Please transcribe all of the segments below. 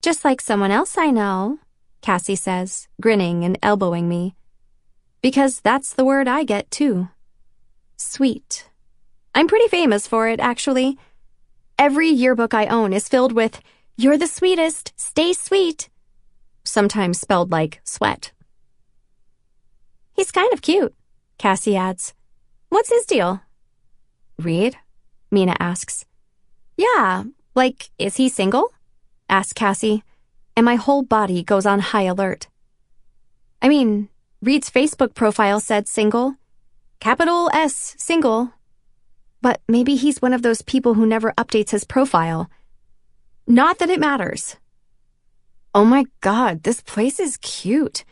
Just like someone else I know, Cassie says, grinning and elbowing me. Because that's the word I get, too. Sweet. I'm pretty famous for it, actually. Every yearbook I own is filled with, "You're the sweetest, stay sweet." Sometimes spelled like sweat. He's kind of cute, Cassie adds. What's his deal? Reed? Mina asks. Yeah, like, is he single? Asks Cassie, and my whole body goes on high alert. I mean, Reed's Facebook profile said single. Capital S, single. But maybe he's one of those people who never updates his profile. Not that it matters. Oh my God, this place is cute,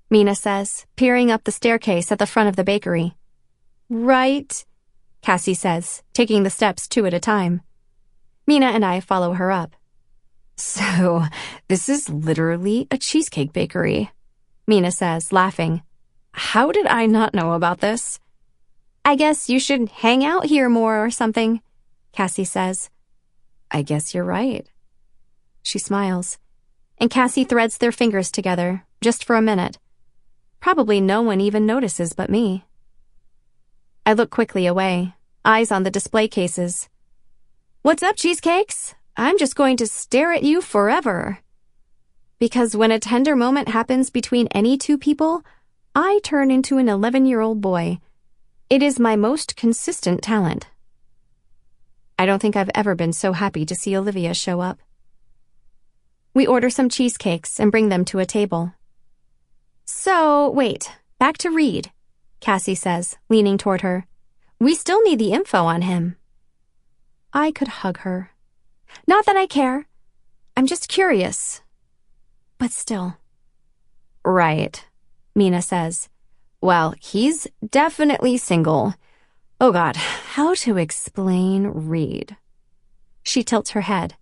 Mina says, peering up the staircase at the front of the bakery. Right, Cassie says, taking the steps 2 at a time. Mina and I follow her up. So, this is literally a cheesecake bakery, Mina says, laughing. How did I not know about this? I guess you should hang out here more or something, Cassie says. I guess you're right. She smiles, and Cassie threads their fingers together, just for a minute. Probably no one even notices but me. I look quickly away, eyes on the display cases. What's up, cheesecakes? I'm just going to stare at you forever. Because when a tender moment happens between any 2 people, I turn into an 11-year-old boy. It is my most consistent talent. I don't think I've ever been so happy to see Olivia show up. We order some cheesecakes and bring them to a table. So, wait, back to Reed, Cassie says, leaning toward her. We still need the info on him. I could hug her. Not that I care. I'm just curious. But still. Right, Mina says. Well, he's definitely single. Oh God, how to explain Reed? She tilts her head.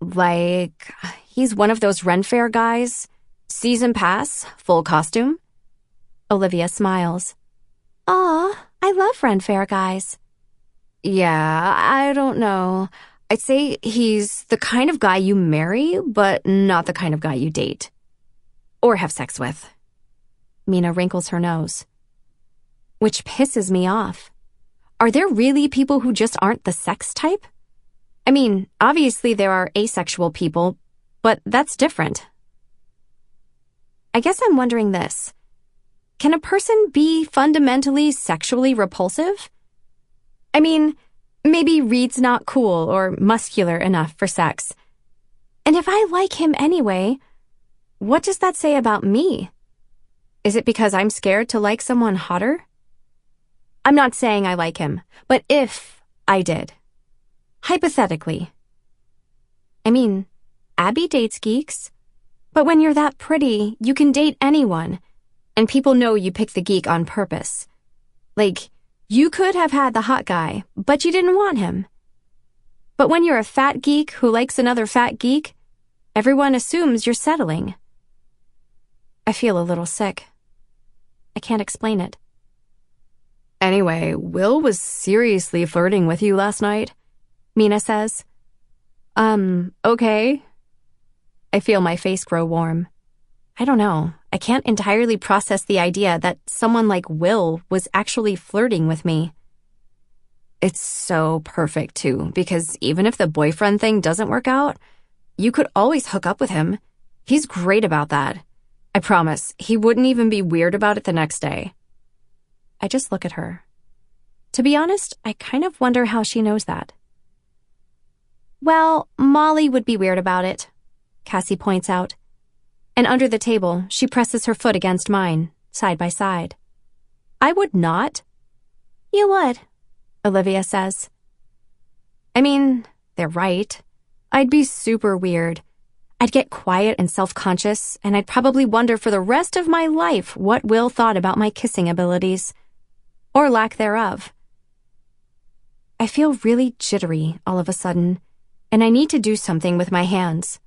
Like, he's one of those Ren Fair guys? Season pass, full costume? Olivia smiles. Aw, I love Ren Fair guys. Yeah, I don't know. I'd say he's the kind of guy you marry, but not the kind of guy you date. Or have sex with. Mina wrinkles her nose. Which pisses me off. Are there really people who just aren't the sex type? I mean, obviously there are asexual people, but that's different. I guess I'm wondering this. Can a person be fundamentally sexually repulsive? I mean, maybe Reed's not cool or muscular enough for sex. And if I like him anyway, what does that say about me? Is it because I'm scared to like someone hotter? I'm not saying I like him, but if I did. Hypothetically. I mean, Abby dates geeks. But when you're that pretty, you can date anyone. And people know you picked the geek on purpose. Like, you could have had the hot guy, but you didn't want him. But when you're a fat geek who likes another fat geek, everyone assumes you're settling. I feel a little sick. I can't explain it. Anyway, Will was seriously flirting with you last night, Mina says. Okay. I feel my face grow warm. I don't know. I can't entirely process the idea that someone like Will was actually flirting with me. It's so perfect, too, because even if the boyfriend thing doesn't work out, you could always hook up with him. He's great about that. I promise, he wouldn't even be weird about it the next day. I just look at her. To be honest, I kind of wonder how she knows that. Well, Molly would be weird about it, Cassie points out. And under the table, she presses her foot against mine, side by side. I would not. You would, Olivia says. I mean, they're right. I'd be super weird. I'd get quiet and self-conscious, and I'd probably wonder for the rest of my life what Will thought about my kissing abilities. Or lack thereof. I feel really jittery all of a sudden, and I need to do something with my hands.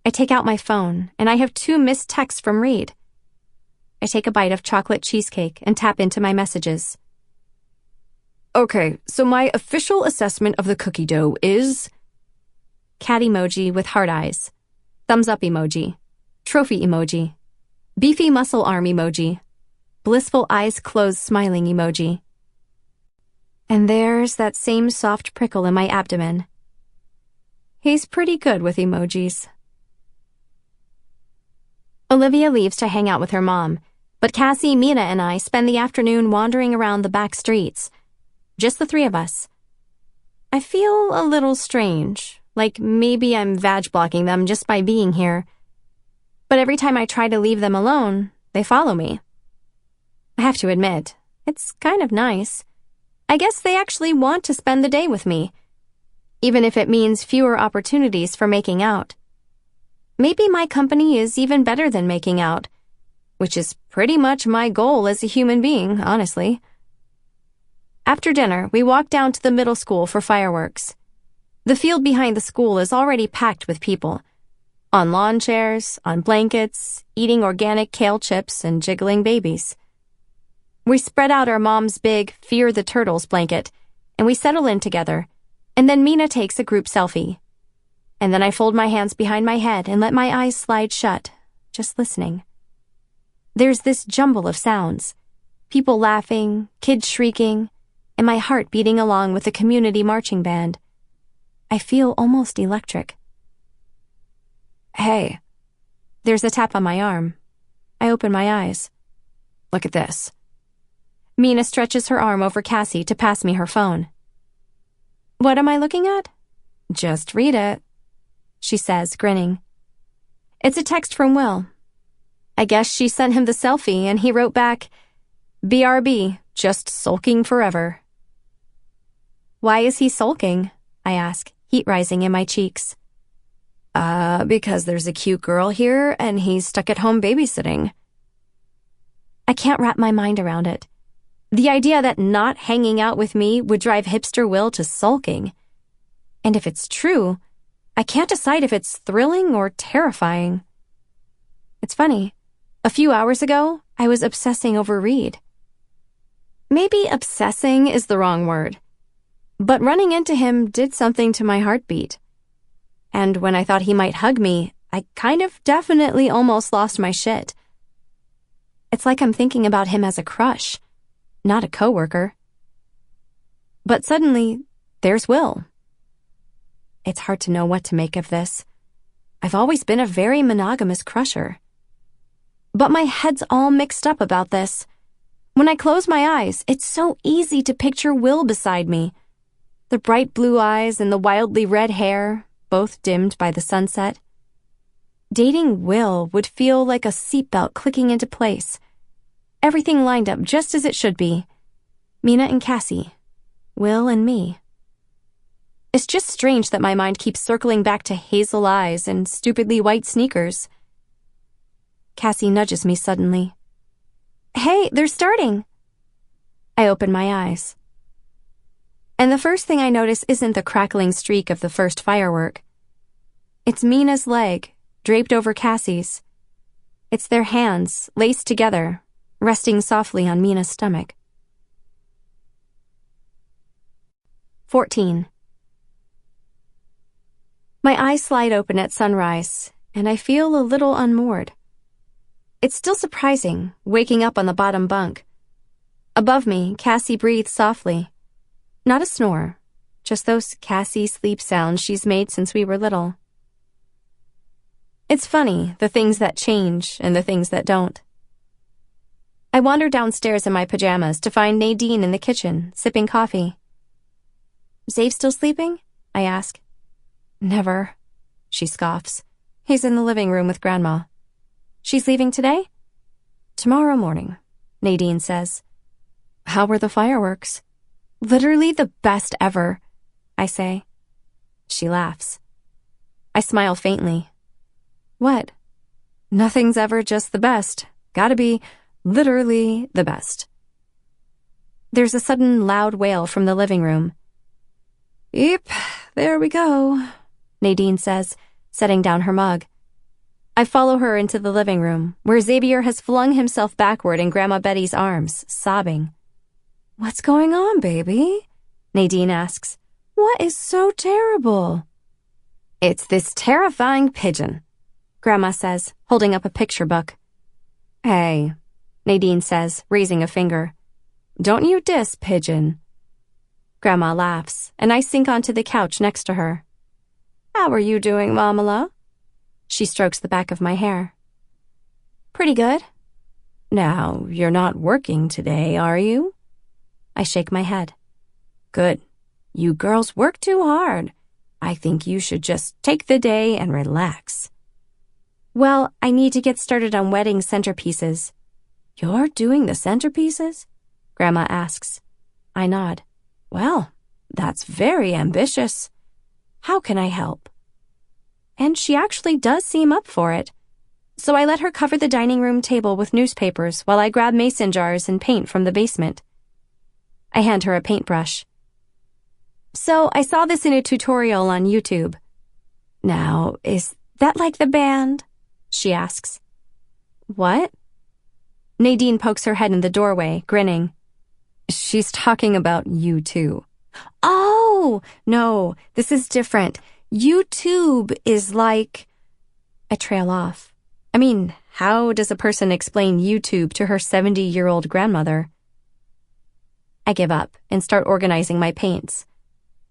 I take out my phone, and I have 2 missed texts from Reed. I take a bite of chocolate cheesecake and tap into my messages. Okay, so my official assessment of the cookie dough is... cat emoji with heart eyes. thumbs up emoji, trophy emoji, beefy muscle arm emoji, blissful eyes closed smiling emoji. And there's that same soft prickle in my abdomen. He's pretty good with emojis. Olivia leaves to hang out with her mom, but Cassie, Mina, and I spend the afternoon wandering around the back streets. Just the three of us. I feel a little strange, like maybe I'm vag blocking them just by being here. But every time I try to leave them alone, they follow me. I have to admit, it's kind of nice. I guess they actually want to spend the day with me, even if it means fewer opportunities for making out. Maybe my company is even better than making out, which is pretty much my goal as a human being, honestly. After dinner, we walk down to the middle school for fireworks. The field behind the school is already packed with people. On lawn chairs, on blankets, eating organic kale chips and jiggling babies. We spread out our mom's big Fear the Turtles blanket, and we settle in together, and then Mina takes a group selfie. And then I fold my hands behind my head and let my eyes slide shut, just listening. There's this jumble of sounds, people laughing, kids shrieking, and my heart beating along with the community marching band. I feel almost electric. Hey. There's a tap on my arm. I open my eyes. Look at this. Mina stretches her arm over Cassie to pass me her phone. What am I looking at? Just read it, she says, grinning. It's a text from Will. I guess she sent him the selfie and he wrote back, BRB, just sulking forever. Why is he sulking? I ask, heat rising in my cheeks. Because there's a cute girl here and he's stuck at home babysitting. I can't wrap my mind around it. The idea that not hanging out with me would drive hipster Will to sulking. And if it's true, I can't decide if it's thrilling or terrifying. It's funny. A few hours ago, I was obsessing over Reed. Maybe obsessing is the wrong word. But running into him did something to my heartbeat. And when I thought he might hug me, I kind of definitely almost lost my shit. It's like I'm thinking about him as a crush, not a coworker. But suddenly, there's Will. It's hard to know what to make of this. I've always been a very monogamous crusher. But my head's all mixed up about this. When I close my eyes, it's so easy to picture Will beside me. The bright blue eyes and the wildly red hair, both dimmed by the sunset. Dating Will would feel like a seatbelt clicking into place. Everything lined up just as it should be. Mina and Cassie. Will and me. It's just strange that my mind keeps circling back to hazel eyes and stupidly white sneakers. Cassie nudges me suddenly. Hey, they're starting. I open my eyes. And the first thing I notice isn't the crackling streak of the first firework. It's Mina's leg, draped over Cassie's. It's their hands, laced together, resting softly on Mina's stomach. 14. My eyes slide open at sunrise, and I feel a little unmoored. It's still surprising, waking up on the bottom bunk. Above me, Cassie breathes softly. Not a snore, just those Cassie sleep sounds she's made since we were little. It's funny, the things that change and the things that don't. I wander downstairs in my pajamas to find Nadine in the kitchen, sipping coffee. Zave still sleeping? I ask. Never, she scoffs. He's in the living room with Grandma. She's leaving today? Tomorrow morning, Nadine says. How were the fireworks? Literally the best ever, I say. She laughs. I smile faintly. What? Nothing's ever just the best. Gotta be literally the best. There's a sudden loud wail from the living room. Yep, there we go, Nadine says, setting down her mug. I follow her into the living room, where Xavier has flung himself backward in Grandma Betty's arms, sobbing. What's going on, baby? Nadine asks. What is so terrible? It's this terrifying pigeon. Grandma says, holding up a picture book. Hey, Nadine says, raising a finger. Don't you diss, pigeon. Grandma laughs, and I sink onto the couch next to her. How are you doing, Mamala? She strokes the back of my hair. Pretty good. Now, you're not working today, are you? I shake my head. Good. You girls work too hard. I think you should just take the day and relax. Well, I need to get started on wedding centerpieces. You're doing the centerpieces? Grandma asks. I nod. Well, that's very ambitious. How can I help? And she actually does seem up for it. So I let her cover the dining room table with newspapers while I grab mason jars and paint from the basement. I hand her a paintbrush. So I saw this in a tutorial on YouTube. Now, is that like the band? She asks. What? Nadine pokes her head in the doorway, grinning. She's talking about you too. Oh, no, this is different. YouTube is like... I trail off. I mean, how does a person explain YouTube to her 70-year-old grandmother? I give up and start organizing my paints.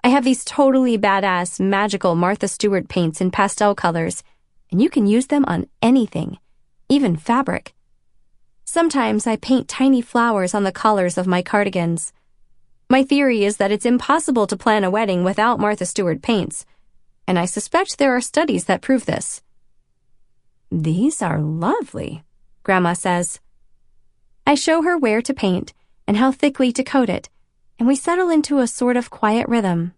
I have these totally badass, magical Martha Stewart paints in pastel colors, and you can use them on anything, even fabric. Sometimes I paint tiny flowers on the collars of my cardigans. My theory is that it's impossible to plan a wedding without Martha Stewart paints, and I suspect there are studies that prove this. These are lovely, Grandma says. I show her where to paint and how thickly to coat it, and we settle into a sort of quiet rhythm.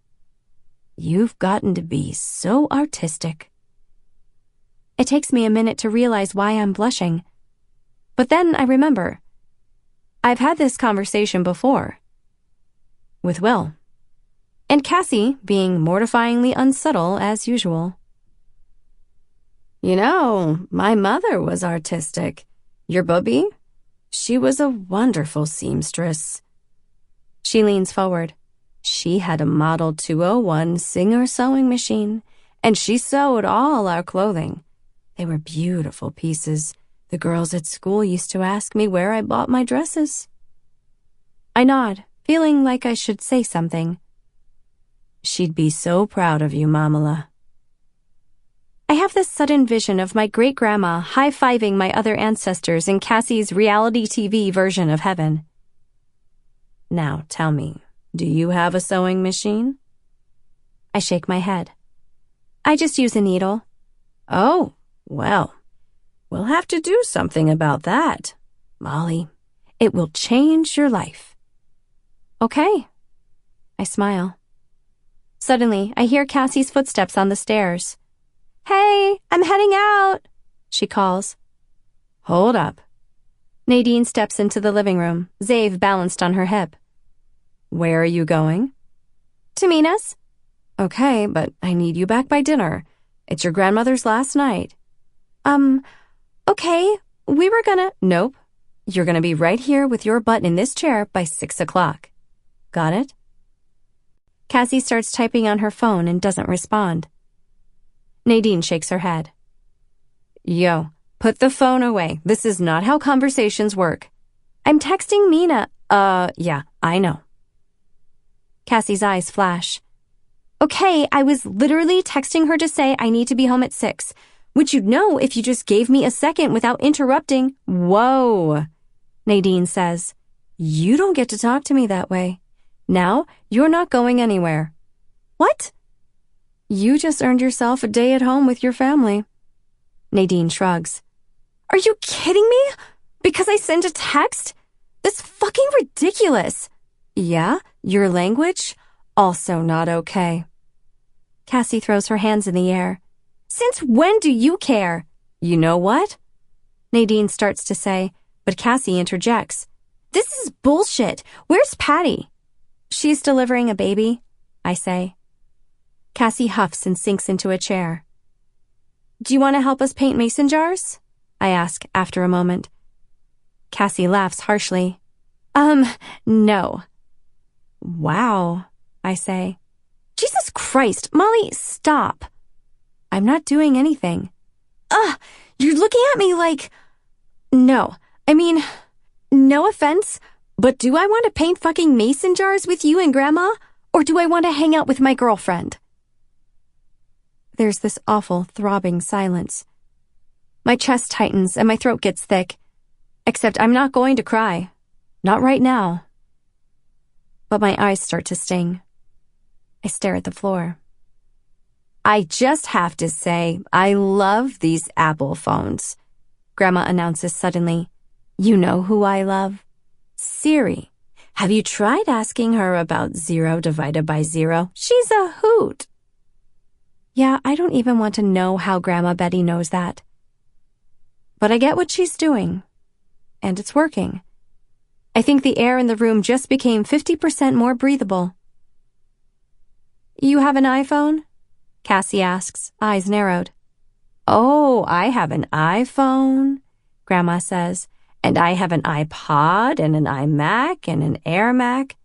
You've gotten to be so artistic. It takes me a minute to realize why I'm blushing. But then I remember. I've had this conversation before. With Will. And Cassie being mortifyingly unsubtle as usual. You know, my mother was artistic. Your bubby? She was a wonderful seamstress. She leans forward. She had a Model 201 Singer sewing machine, and she sewed all our clothing. They were beautiful pieces. The girls at school used to ask me where I bought my dresses. I nod, feeling like I should say something. She'd be so proud of you, Mamala. I have this sudden vision of my great-grandma high-fiving my other ancestors in Cassie's reality TV version of heaven. Now, tell me, do you have a sewing machine? I shake my head. I just use a needle. Oh, well, we'll have to do something about that, Molly. It will change your life. Okay. I smile. Suddenly, I hear Cassie's footsteps on the stairs. Hey, I'm heading out, she calls. Hold up. Nadine steps into the living room, Zave balanced on her hip. Where are you going? To Mina's. Okay, but I need you back by dinner. It's your grandmother's last night. Okay, we were gonna... Nope. You're gonna be right here with your butt in this chair by 6 o'clock. Got it? Cassie starts typing on her phone and doesn't respond. Nadine shakes her head. Yo, put the phone away. This is not how conversations work. I'm texting Mina. Yeah, I know. Cassie's eyes flash. Okay, I was literally texting her to say I need to be home at 6, which you'd know if you just gave me a second without interrupting. Whoa, Nadine says. You don't get to talk to me that way. Now, you're not going anywhere. What? You just earned yourself a day at home with your family. Nadine shrugs. Are you kidding me? Because I sent a text? That's fucking ridiculous. Yeah, your language? Also not okay. Cassie throws her hands in the air. Since when do you care? You know what? Nadine starts to say, but Cassie interjects. This is bullshit. Where's Patty? She's delivering a baby, I say. Cassie huffs and sinks into a chair. Do you want to help us paint mason jars? I ask after a moment. Cassie laughs harshly. No. Wow, I say. Jesus Christ, Molly, stop. I'm not doing anything. Ugh, you're looking at me like... No, I mean, no offense, but do I want to paint fucking mason jars with you and Grandma? Or do I want to hang out with my girlfriend? There's this awful, throbbing silence. My chest tightens and my throat gets thick. Except I'm not going to cry. Not right now. But my eyes start to sting. I stare at the floor. I just have to say, I love these Apple phones, Grandma announces suddenly. You know who I love? Siri. Have you tried asking her about 0 divided by 0? She's a hoot. Yeah, I don't even want to know how Grandma Betty knows that. But I get what she's doing. And it's working. I think the air in the room just became 50% more breathable. You have an iPhone? Cassie asks, eyes narrowed. Oh, I have an iPhone, Grandma says, and I have an iPod and an iMac and an Air Mac.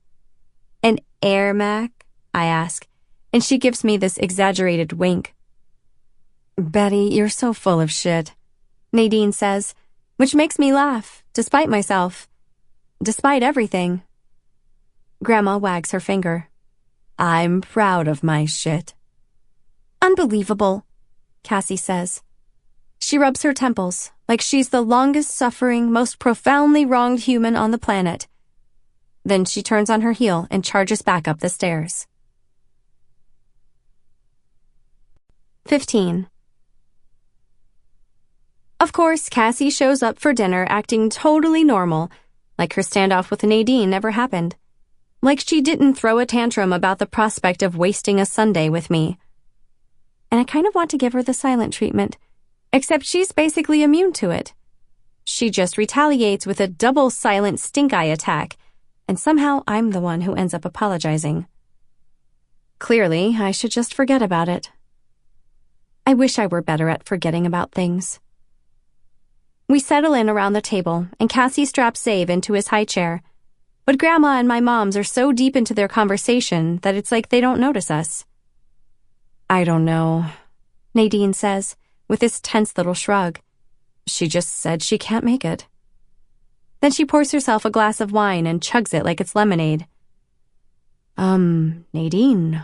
An Air Mac? I ask, and she gives me this exaggerated wink. Betty, you're so full of shit, Nadine says, which makes me laugh, despite myself. Despite everything. Grandma wags her finger. I'm proud of my shit. Unbelievable, Cassie says. She rubs her temples like she's the longest-suffering, most profoundly wronged human on the planet. Then she turns on her heel and charges back up the stairs. 15. Of course, Cassie shows up for dinner acting totally normal, like her standoff with Nadine never happened. Like she didn't throw a tantrum about the prospect of wasting a Sunday with me. And I kind of want to give her the silent treatment, except she's basically immune to it. She just retaliates with a double silent stink-eye attack, and somehow I'm the one who ends up apologizing. Clearly, I should just forget about it. I wish I were better at forgetting about things. We settle in around the table, and Cassie straps Save into his high chair. But Grandma and my moms are so deep into their conversation that it's like they don't notice us. I don't know, Nadine says, with this tense little shrug. She just said she can't make it. Then she pours herself a glass of wine and chugs it like it's lemonade. Nadine,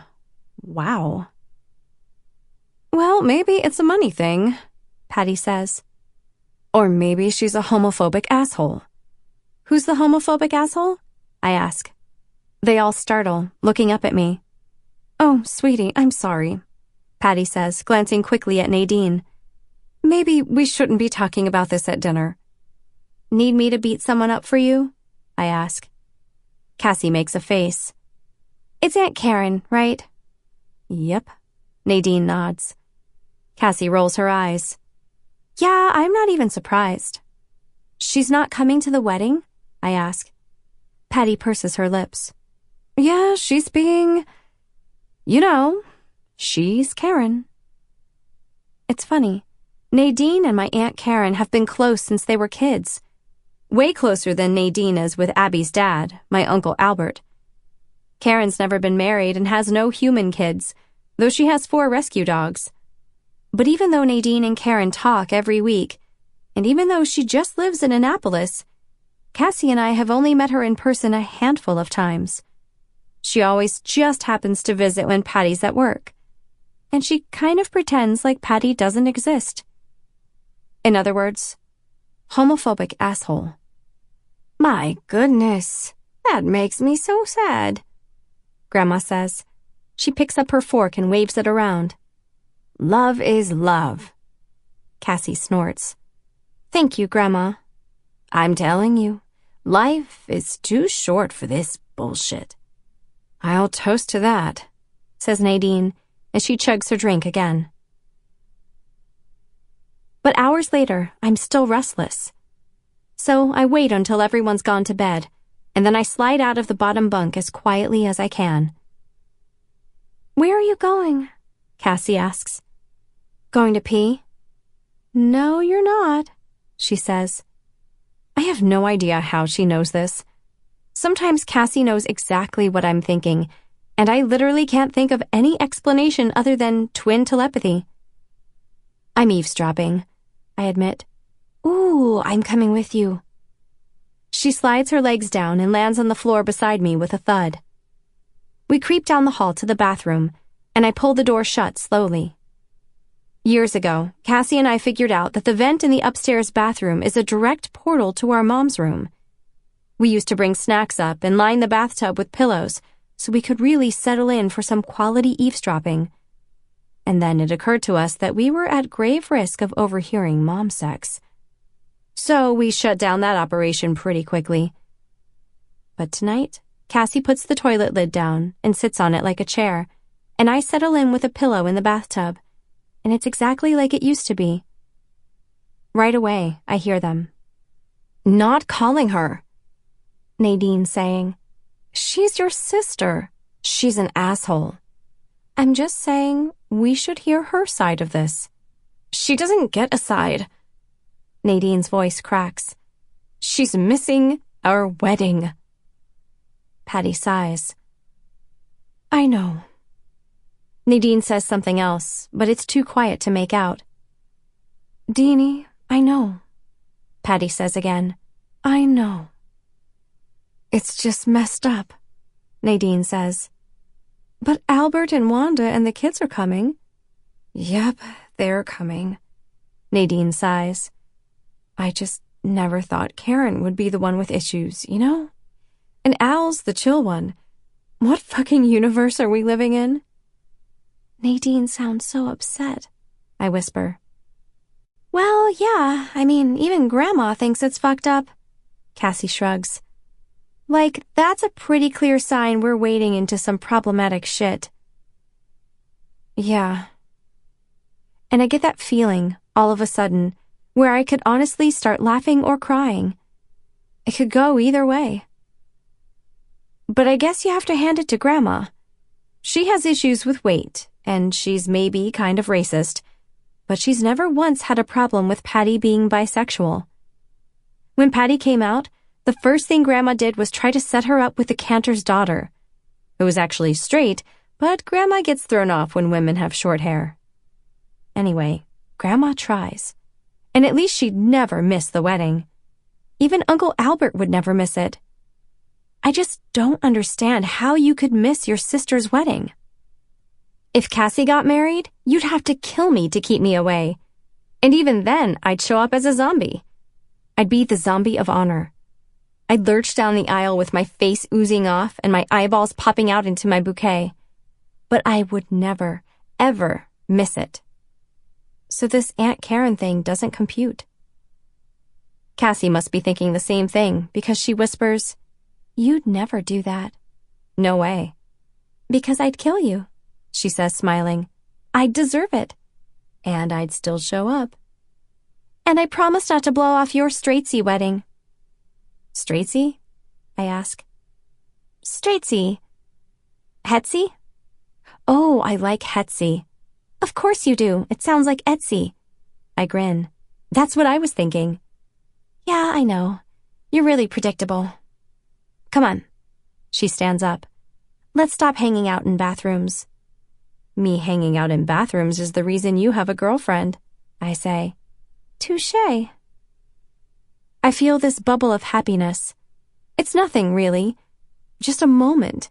wow. Well, maybe it's a money thing, Patty says. Or maybe she's a homophobic asshole. Who's the homophobic asshole? I ask. They all startle, looking up at me. Oh, sweetie, I'm sorry, Patty says, glancing quickly at Nadine. Maybe we shouldn't be talking about this at dinner. Need me to beat someone up for you? I ask. Cassie makes a face. It's Aunt Karen, right? Yep, Nadine nods. Cassie rolls her eyes. Yeah, I'm not even surprised. She's not coming to the wedding? I ask. Patty purses her lips. Yeah, she's being... You know, she's Karen. It's funny. Nadine and my Aunt Karen have been close since they were kids. Way closer than Nadine is with Abby's dad, my Uncle Albert. Karen's never been married and has no human kids, though she has 4 rescue dogs. But even though Nadine and Karen talk every week, and even though she just lives in Annapolis, Cassie and I have only met her in person a handful of times. She always just happens to visit when Patty's at work. And she kind of pretends like Patty doesn't exist. In other words, homophobic asshole. My goodness, that makes me so sad, Grandma says. She picks up her fork and waves it around. Love is love, Cassie snorts. Thank you, Grandma. I'm telling you, life is too short for this bullshit. I'll toast to that, says Nadine, as she chugs her drink again. But hours later, I'm still restless. So I wait until everyone's gone to bed, and then I slide out of the bottom bunk as quietly as I can. Where are you going? Cassie asks. Going to pee? No, you're not, she says. I have no idea how she knows this. Sometimes Cassie knows exactly what I'm thinking, and I literally can't think of any explanation other than twin telepathy. I'm eavesdropping, I admit. Ooh, I'm coming with you. She slides her legs down and lands on the floor beside me with a thud. We creep down the hall to the bathroom, and I pull the door shut slowly. Years ago, Cassie and I figured out that the vent in the upstairs bathroom is a direct portal to our mom's room. We used to bring snacks up and line the bathtub with pillows so we could really settle in for some quality eavesdropping. And then it occurred to us that we were at grave risk of overhearing mom sex. So we shut down that operation pretty quickly. But tonight, Cassie puts the toilet lid down and sits on it like a chair, and I settle in with a pillow in the bathtub, and it's exactly like it used to be. Right away, I hear them. Not calling her, Nadine saying. She's your sister. She's an asshole. I'm just saying we should hear her side of this. She doesn't get a side. Nadine's voice cracks. She's missing our wedding. Patty sighs. I know. Nadine says something else, but it's too quiet to make out. Deanie, I know. Patty says again. I know. It's just messed up, Nadine says. But Albert and Wanda and the kids are coming. Yep, they're coming. Nadine sighs. I just never thought Karen would be the one with issues, you know? And Al's the chill one. What fucking universe are we living in? Nadine sounds so upset, I whisper. Well, yeah, I mean, even Grandma thinks it's fucked up. Cassie shrugs. Like, that's a pretty clear sign we're wading into some problematic shit. Yeah. And I get that feeling, all of a sudden, where I could honestly start laughing or crying. It could go either way. But I guess you have to hand it to Grandma. She has issues with weight, and she's maybe kind of racist, but she's never once had a problem with Patty being bisexual. When Patty came out, the first thing Grandma did was try to set her up with the Cantor's daughter, who was actually straight, but Grandma gets thrown off when women have short hair. Anyway, Grandma tries, and at least she'd never miss the wedding. Even Uncle Albert would never miss it. I just don't understand how you could miss your sister's wedding. If Cassie got married, you'd have to kill me to keep me away. And even then, I'd show up as a zombie. I'd be the zombie of honor. I'd lurch down the aisle with my face oozing off and my eyeballs popping out into my bouquet. But I would never, ever miss it. So this Aunt Karen thing doesn't compute. Cassie must be thinking the same thing because she whispers, You'd never do that. No way. Because I'd kill you, she says, smiling. I'd deserve it. And I'd still show up. And I promised not to blow off your straightsy wedding. Straightsy? I ask. Straightsy. Hetsy? Oh, I like Hetsy. Of course you do. It sounds like Etsy. I grin. That's what I was thinking. Yeah, I know. You're really predictable. Come on. She stands up. Let's stop hanging out in bathrooms. Me hanging out in bathrooms is the reason you have a girlfriend, I say. Touché. I feel this bubble of happiness. It's nothing, really. Just a moment.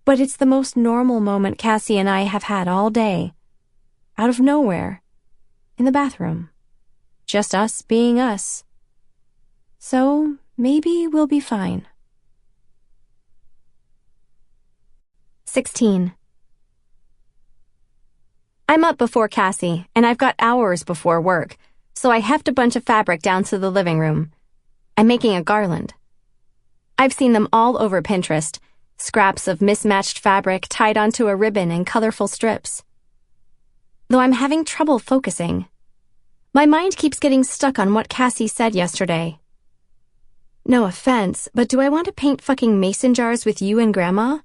But it's the most normal moment Cassie and I have had all day. Out of nowhere. In the bathroom. Just us being us. So, maybe we'll be fine. 16. I'm up before Cassie, and I've got hours before work, so I heft a bunch of fabric down to the living room. I'm making a garland. I've seen them all over Pinterest, scraps of mismatched fabric tied onto a ribbon in colorful strips. Though I'm having trouble focusing. My mind keeps getting stuck on what Cassie said yesterday. No offense, but do I want to paint fucking mason jars with you and Grandma?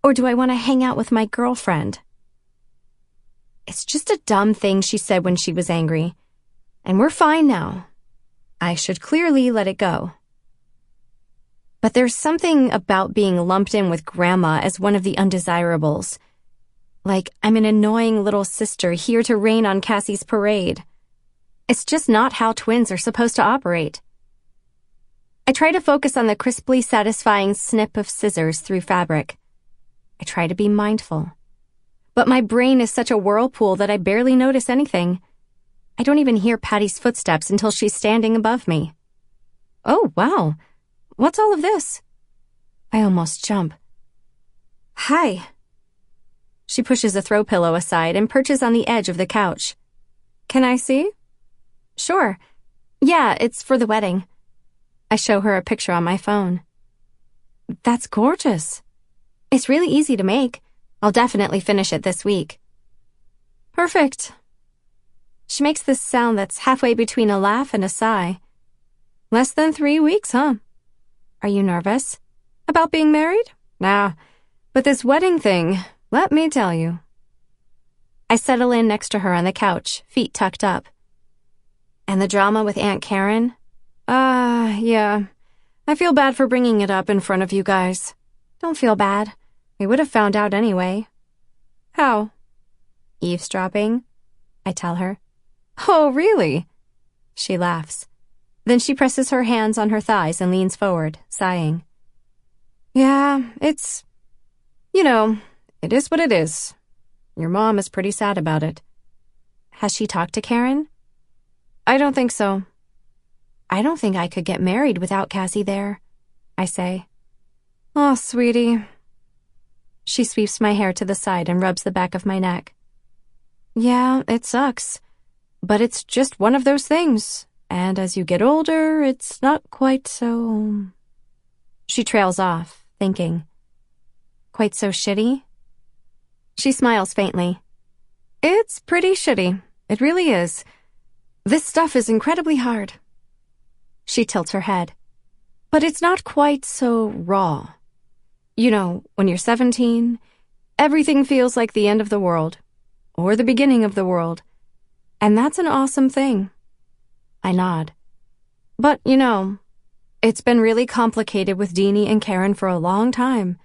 Or do I want to hang out with my girlfriend? It's just a dumb thing she said when she was angry. And we're fine now. I should clearly let it go. But there's something about being lumped in with Grandma as one of the undesirables. Like I'm an annoying little sister here to rain on Cassie's parade. It's just not how twins are supposed to operate. I try to focus on the crisply satisfying snip of scissors through fabric. I try to be mindful. But my brain is such a whirlpool that I barely notice anything. I don't even hear Patty's footsteps until she's standing above me. Oh, wow. What's all of this? I almost jump. Hi. She pushes a throw pillow aside and perches on the edge of the couch. Can I see? Sure. Yeah, it's for the wedding. I show her a picture on my phone. That's gorgeous. It's really easy to make. I'll definitely finish it this week. Perfect. She makes this sound that's halfway between a laugh and a sigh. Less than 3 weeks, huh? Are you nervous? About being married? Nah, but this wedding thing, let me tell you. I settle in next to her on the couch, feet tucked up. And the drama with Aunt Karen? Yeah. I feel bad for bringing it up in front of you guys. Don't feel bad. We would have found out anyway. How? Eavesdropping, I tell her. Oh, really? She laughs. Then she presses her hands on her thighs and leans forward, sighing. Yeah, it is what it is. Your mom is pretty sad about it. Has she talked to Karen? I don't think so. I don't think I could get married without Cassie there, I say. Oh, sweetie. She sweeps my hair to the side and rubs the back of my neck. Yeah, it sucks. But it's just one of those things. And as you get older, it's not quite so... She trails off, thinking. Quite so shitty? She smiles faintly. It's pretty shitty. It really is. This stuff is incredibly hard. She tilts her head. But it's not quite so raw. You know, when you're 17, everything feels like the end of the world. Or the beginning of the world. And that's an awesome thing. I nod. But, it's been really complicated with Deanie and Karen for a long time.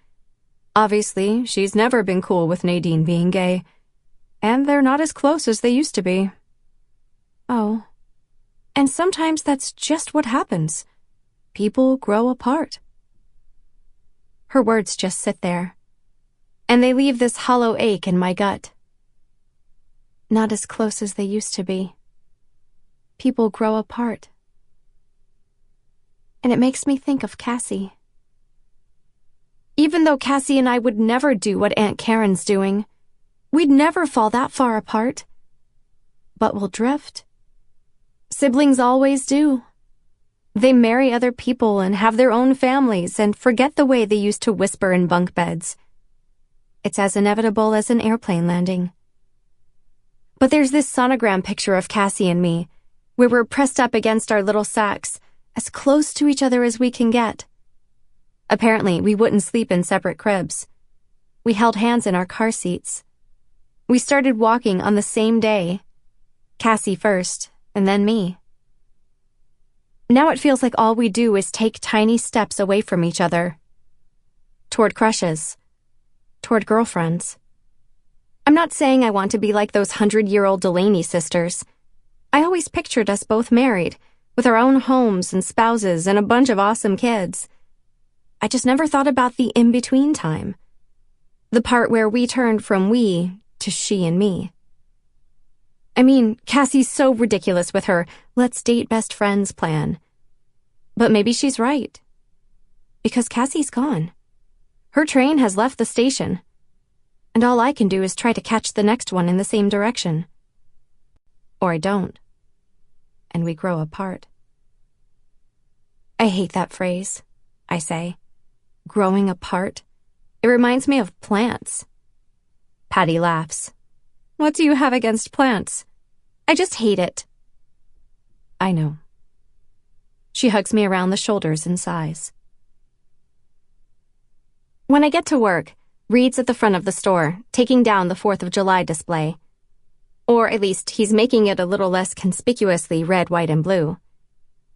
Obviously, she's never been cool with Nadine being gay. And they're not as close as they used to be. Oh. And sometimes that's just what happens. People grow apart. Her words just sit there. And they leave this hollow ache in my gut. Not as close as they used to be. People grow apart. And it makes me think of Cassie. Even though Cassie and I would never do what Aunt Karen's doing, we'd never fall that far apart. But we'll drift. Siblings always do. They marry other people and have their own families and forget the way they used to whisper in bunk beds. It's as inevitable as an airplane landing. But there's this sonogram picture of Cassie and me, where we're pressed up against our little sacks, as close to each other as we can get. Apparently, we wouldn't sleep in separate cribs. We held hands in our car seats. We started walking on the same day. Cassie first, and then me. Now it feels like all we do is take tiny steps away from each other. Toward crushes. Toward girlfriends. I'm not saying I want to be like those 100-year-old Delaney sisters. I always pictured us both married, with our own homes and spouses and a bunch of awesome kids. I just never thought about the in-between time. The part where we turned from we to she and me. I mean, Cassie's so ridiculous with her let's date best friends plan. But maybe she's right. Because Cassie's gone. Her train has left the station. And all I can do is try to catch the next one in the same direction. Or I don't. And we grow apart. I hate that phrase, I say. Growing apart. It reminds me of plants. Patty laughs. What do you have against plants? I just hate it. I know. She hugs me around the shoulders and sighs. When I get to work, Reed's at the front of the store, taking down the 4th of July display. Or at least he's making it a little less conspicuously red, white, and blue.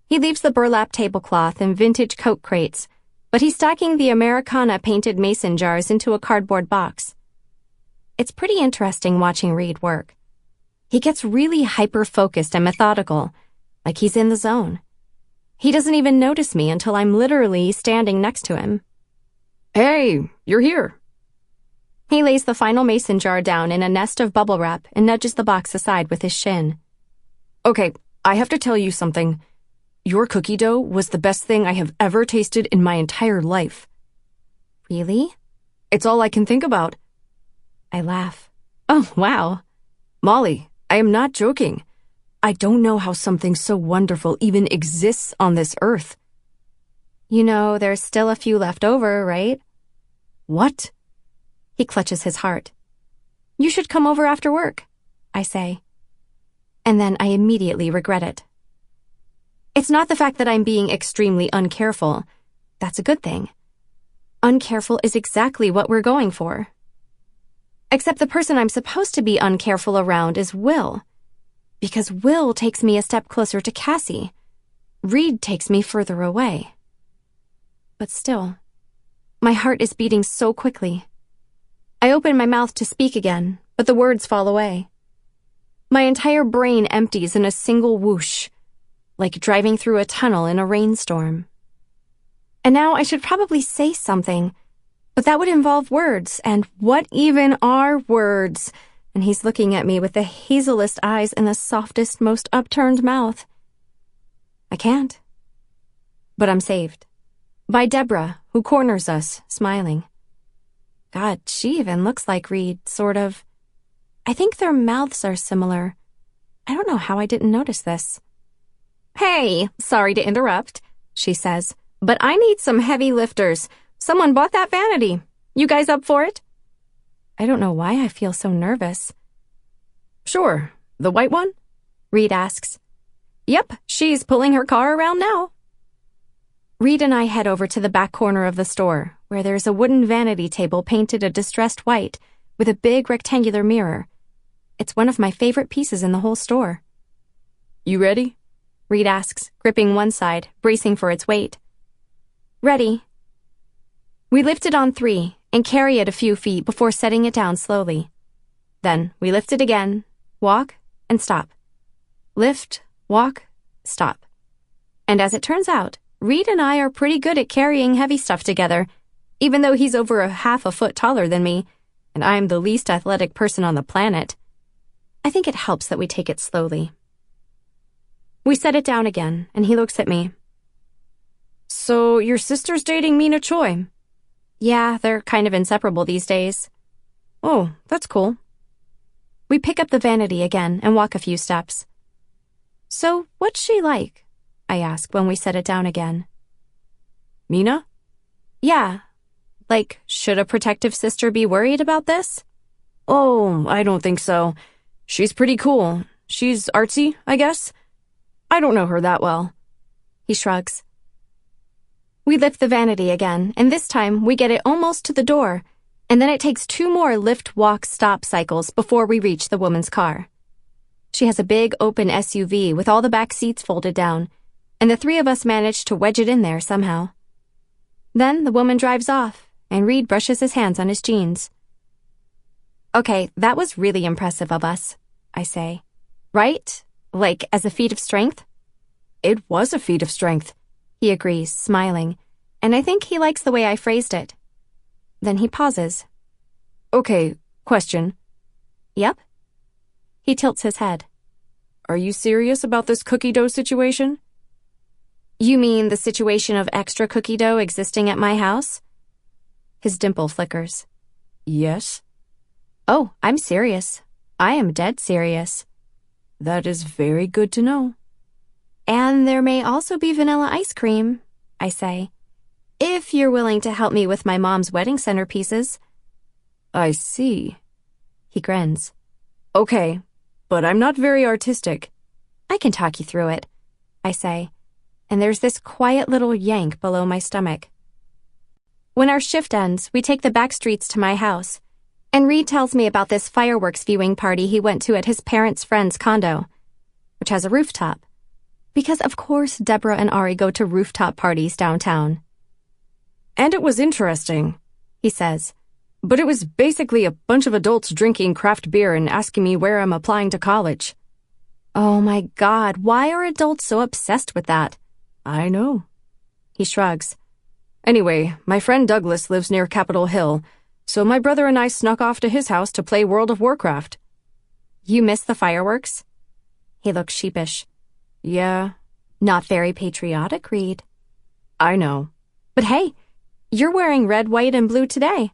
He leaves the burlap tablecloth and vintage Coke crates, but he's stacking the Americana painted mason jars into a cardboard box. It's pretty interesting watching Reed work. He gets really hyper-focused and methodical, like he's in the zone. He doesn't even notice me until I'm literally standing next to him. Hey, you're here. He lays the final mason jar down in a nest of bubble wrap and nudges the box aside with his shin. Okay, I have to tell you something. Your cookie dough was the best thing I have ever tasted in my entire life. Really? It's all I can think about. I laugh. Oh, wow. Molly, I am not joking. I don't know how something so wonderful even exists on this earth. You know, there's still a few left over, right? What? He clutches his heart. You should come over after work, I say. And then I immediately regret it. It's not the fact that I'm being extremely uncareful. That's a good thing. Uncareful is exactly what we're going for. Except the person I'm supposed to be uncareful around is Will. Because Will takes me a step closer to Cassie. Reed takes me further away. But still, my heart is beating so quickly. I open my mouth to speak again, but the words fall away. My entire brain empties in a single whoosh, like driving through a tunnel in a rainstorm. And now I should probably say something, but that would involve words, and what even are words? And he's looking at me with the hazelest eyes and the softest, most upturned mouth. I can't. But I'm saved. By Deborah, who corners us, smiling. God, she even looks like Reed, sort of. I think their mouths are similar. I don't know how I didn't notice this. Hey, sorry to interrupt, she says, but I need some heavy lifters. Someone bought that vanity. You guys up for it? I don't know why I feel so nervous. Sure. The white one? Reed asks. Yep, she's pulling her car around now. Reed and I head over to the back corner of the store, where there's a wooden vanity table painted a distressed white with a big rectangular mirror. It's one of my favorite pieces in the whole store. You ready? Reed asks, gripping one side, bracing for its weight. Ready. We lift it on 3 and carry it a few feet before setting it down slowly. Then we lift it again, walk, and stop. Lift, walk, stop. And as it turns out, Reed and I are pretty good at carrying heavy stuff together, even though he's over a half a foot taller than me, and I'm the least athletic person on the planet. I think it helps that we take it slowly. We set it down again, and he looks at me. So your sister's dating Mina Choi? Yeah, they're kind of inseparable these days. Oh, that's cool. We pick up the vanity again and walk a few steps. So, what's she like? I ask when we set it down again. Mina? Yeah. Like, should a protective sister be worried about this? Oh, I don't think so. She's pretty cool. She's artsy, I guess. I don't know her that well. He shrugs. We lift the vanity again, and this time we get it almost to the door, and then it takes 2 more lift, walk, stop cycles before we reach the woman's car. She has a big open SUV with all the back seats folded down, and the 3 of us manage to wedge it in there somehow. Then the woman drives off, and Reed brushes his hands on his jeans. Okay, that was really impressive of us, I say. Right? Like, as a feat of strength? It was a feat of strength. He agrees, smiling, and I think he likes the way I phrased it. Then he pauses. Okay, question. Yep. He tilts his head. Are you serious about this cookie dough situation? You mean the situation of extra cookie dough existing at my house? His dimple flickers. Yes. Oh, I'm serious. I am dead serious. That is very good to know. And there may also be vanilla ice cream, I say, if you're willing to help me with my mom's wedding centerpieces. I see. He grins. Okay, but I'm not very artistic. I can talk you through it, I say, and there's this quiet little yank below my stomach. When our shift ends, we take the back streets to my house, and Reed tells me about this fireworks viewing party he went to at his parents' friend's condo, which has a rooftop. Because of course Deborah and Ari go to rooftop parties downtown. And it was interesting, he says. But it was basically a bunch of adults drinking craft beer and asking me where I'm applying to college. Oh my God, why are adults so obsessed with that? I know. He shrugs. Anyway, my friend Douglas lives near Capitol Hill, so my brother and I snuck off to his house to play World of Warcraft. You missed the fireworks? He looks sheepish. Yeah. Not very patriotic, Reed. I know. But hey, you're wearing red, white, and blue today.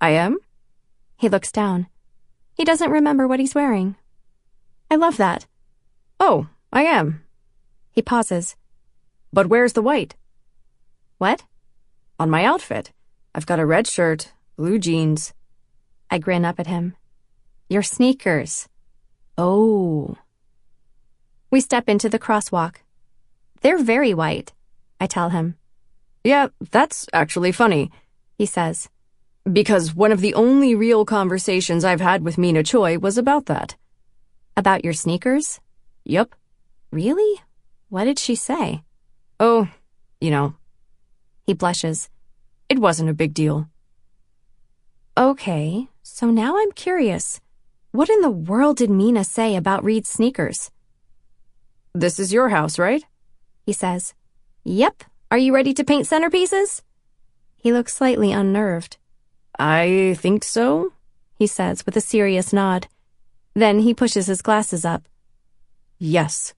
I am? He looks down. He doesn't remember what he's wearing. I love that. Oh, I am. He pauses. But where's the white? What? On my outfit. I've got a red shirt, blue jeans. I grin up at him. Your sneakers. Oh. We step into the crosswalk. They're very white, I tell him. Yeah, that's actually funny, he says. Because one of the only real conversations I've had with Mina Choi was about that. About your sneakers? Yup. Really? What did she say? Oh, you know. He blushes. It wasn't a big deal. Okay, so now I'm curious. What in the world did Mina say about Reed's sneakers? This is your house, right? He says. Yep. Are you ready to paint centerpieces? He looks slightly unnerved. I think so, he says with a serious nod. Then he pushes his glasses up. Yes.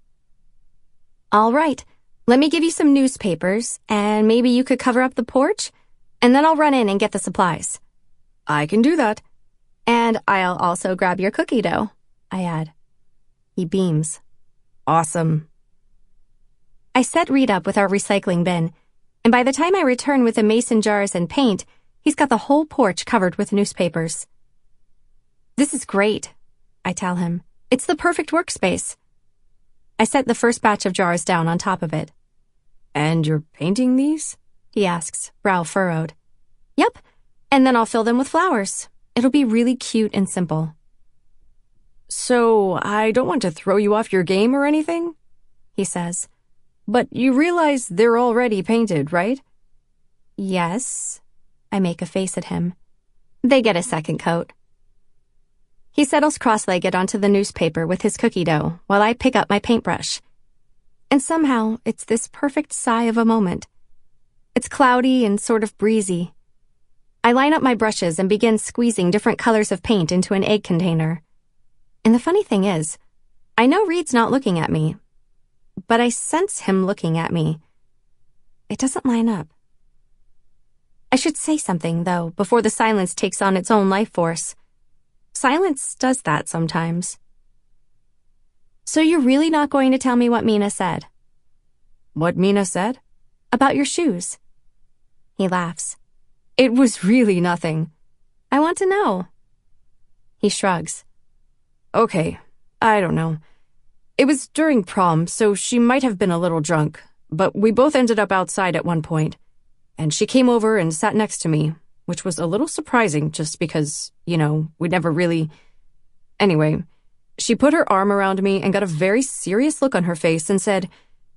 All right. Let me give you some newspapers, and maybe you could cover up the porch, and then I'll run in and get the supplies. I can do that. And I'll also grab your cookie dough, I add. He beams. Awesome. I set Reed up with our recycling bin, and by the time I return with the mason jars and paint, he's got the whole porch covered with newspapers. This is great, I tell him. It's the perfect workspace. I set the first batch of jars down on top of it. And you're painting these? He asks, brow furrowed. Yep, and then I'll fill them with flowers. It'll be really cute and simple. So, I don't want to throw you off your game or anything, he says. But you realize they're already painted, right? Yes. I make a face at him. They get a second coat. He settles cross-legged onto the newspaper with his cookie dough while I pick up my paintbrush. And somehow, it's this perfect sigh of a moment. It's cloudy and sort of breezy. I line up my brushes and begin squeezing different colors of paint into an egg container. And the funny thing is, I know Reed's not looking at me, but I sense him looking at me. It doesn't line up. I should say something, though, before the silence takes on its own life force. Silence does that sometimes. So you're really not going to tell me what Mina said? What Mina said? About your shoes. He laughs. It was really nothing. I want to know. He shrugs. Okay, I don't know. It was during prom, so she might have been a little drunk, but we both ended up outside at one point, and she came over and sat next to me, which was a little surprising just because, we never really... Anyway, she put her arm around me and got a very serious look on her face and said,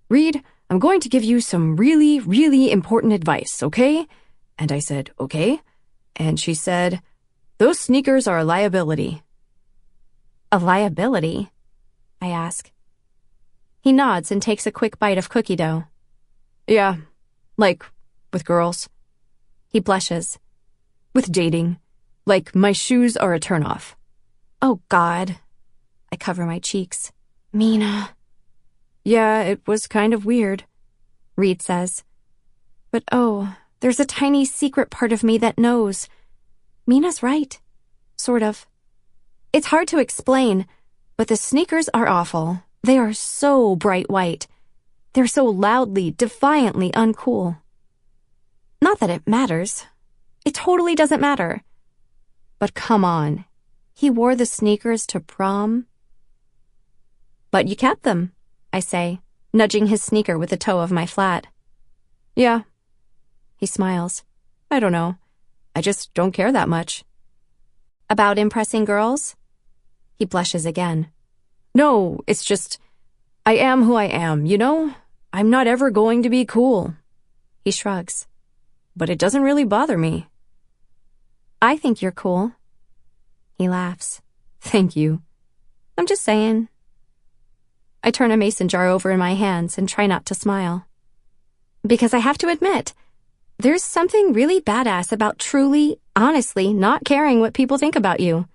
"Reed, I'm going to give you some really, really important advice, okay?" And I said, "Okay." And she said, "Those sneakers are a liability." A liability? I ask. He nods and takes a quick bite of cookie dough. Yeah, like, with girls. He blushes. With dating. Like, my shoes are a turnoff. Oh, God. I cover my cheeks. Mina. Yeah, it was kind of weird, Reed says. But there's a tiny secret part of me that knows. Mina's right. Sort of. It's hard to explain, but the sneakers are awful. They are so bright white. They're so loudly, defiantly uncool. Not that it matters. It totally doesn't matter. But come on. He wore the sneakers to prom. But you kept them, I say, nudging his sneaker with the toe of my flat. Yeah. He smiles. I don't know. I just don't care that much. About impressing girls? He blushes again. No, it's just, I am who I am, I'm not ever going to be cool. He shrugs. But it doesn't really bother me. I think you're cool. He laughs. Thank you. I'm just saying. I turn a mason jar over in my hands and try not to smile. Because I have to admit, there's something really badass about truly, honestly not caring what people think about you.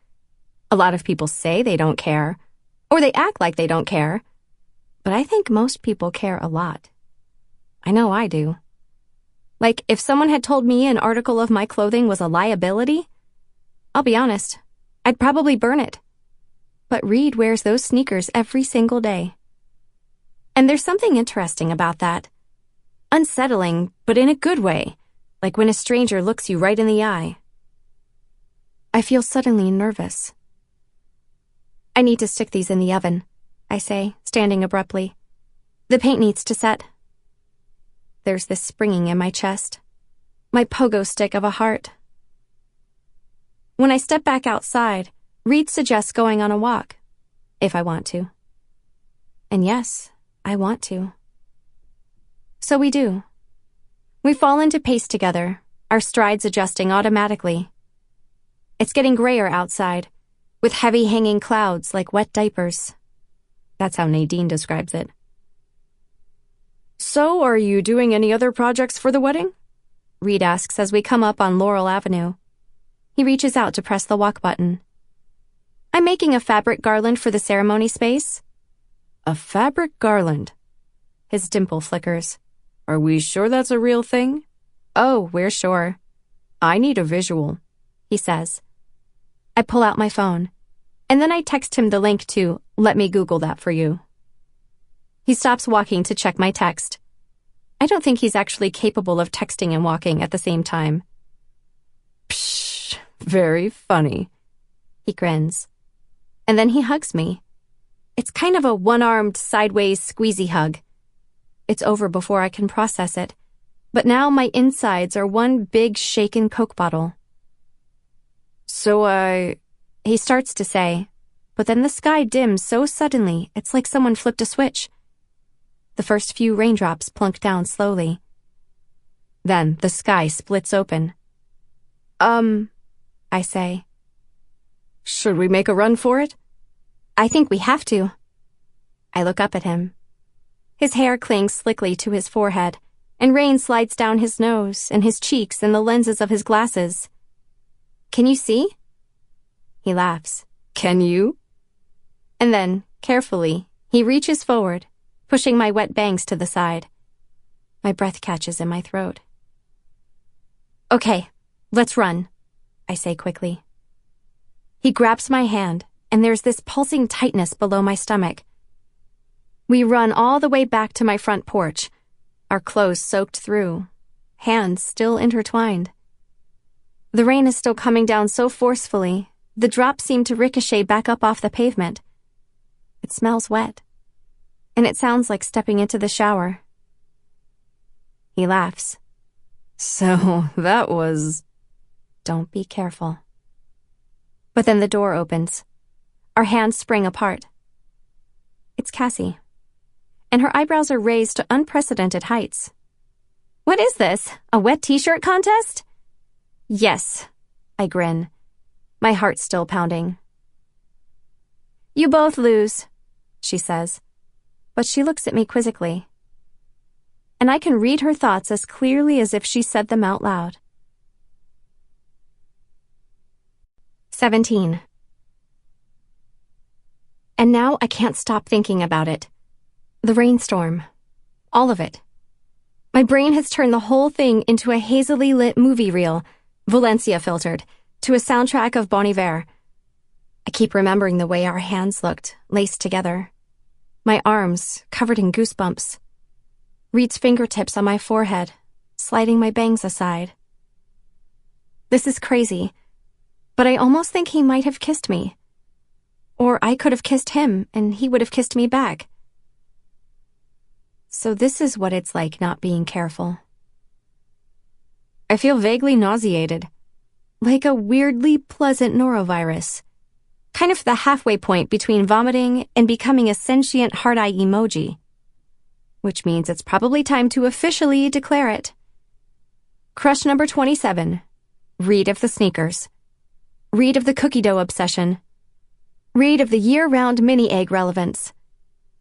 A lot of people say they don't care, or they act like they don't care, but I think most people care a lot. I know I do. Like, if someone had told me an article of my clothing was a liability, I'll be honest, I'd probably burn it. But Reed wears those sneakers every single day. And there's something interesting about that. Unsettling, but in a good way, like when a stranger looks you right in the eye. I feel suddenly nervous. I need to stick these in the oven, I say, standing abruptly. The paint needs to set. There's this springing in my chest. My pogo stick of a heart. When I step back outside, Reed suggests going on a walk, if I want to. And yes, I want to. So we do. We fall into pace together, our strides adjusting automatically. It's getting grayer outside, with heavy hanging clouds like wet diapers. That's how Nadine describes it. So, are you doing any other projects for the wedding? Reed asks as we come up on Laurel Avenue. He reaches out to press the walk button. I'm making a fabric garland for the ceremony space. A fabric garland? His dimple flickers. Are we sure that's a real thing? Oh, we're sure. I need a visual, he says. I pull out my phone, and then I text him the link to Let Me Google That For You. He stops walking to check my text. I don't think he's actually capable of texting and walking at the same time. Psh, very funny. He grins. And then he hugs me. It's kind of a one-armed, sideways, squeezy hug. It's over before I can process it, but now my insides are one big shaken Coke bottle. He starts to say, but then the sky dims so suddenly it's like someone flipped a switch. The first few raindrops plunk down slowly. Then the sky splits open. I say. Should we make a run for it? I think we have to. I look up at him. His hair clings slickly to his forehead, and rain slides down his nose and his cheeks and the lenses of his glasses. Can you see? He laughs. Can you? And then, carefully, he reaches forward, pushing my wet bangs to the side. My breath catches in my throat. Okay, let's run, I say quickly. He grabs my hand, and there's this pulsing tightness below my stomach. We run all the way back to my front porch, our clothes soaked through, hands still intertwined. The rain is still coming down so forcefully, the drops seem to ricochet back up off the pavement. It smells wet, and it sounds like stepping into the shower. He laughs. So that was... Don't be careful. But then the door opens. Our hands spring apart. It's Cassie, and her eyebrows are raised to unprecedented heights. What is this? A wet t-shirt contest? Yes, I grin, my heart still pounding. You both lose, she says, but she looks at me quizzically. And I can read her thoughts as clearly as if she said them out loud. 17. And now I can't stop thinking about it. The rainstorm. All of it. My brain has turned the whole thing into a hazily lit movie reel, Valencia filtered, to a soundtrack of Bon Iver. I keep remembering the way our hands looked, laced together. My arms, covered in goosebumps. Reed's fingertips on my forehead, sliding my bangs aside. This is crazy, but I almost think he might have kissed me. Or I could have kissed him, and he would have kissed me back. So this is what it's like not being careful. I feel vaguely nauseated, like a weirdly pleasant norovirus. Kind of the halfway point between vomiting and becoming a sentient heart-eye emoji. Which means it's probably time to officially declare it. Crush number 27, Reed of the Sneakers. Read of the cookie dough obsession. Read of the year-round mini-egg relevance.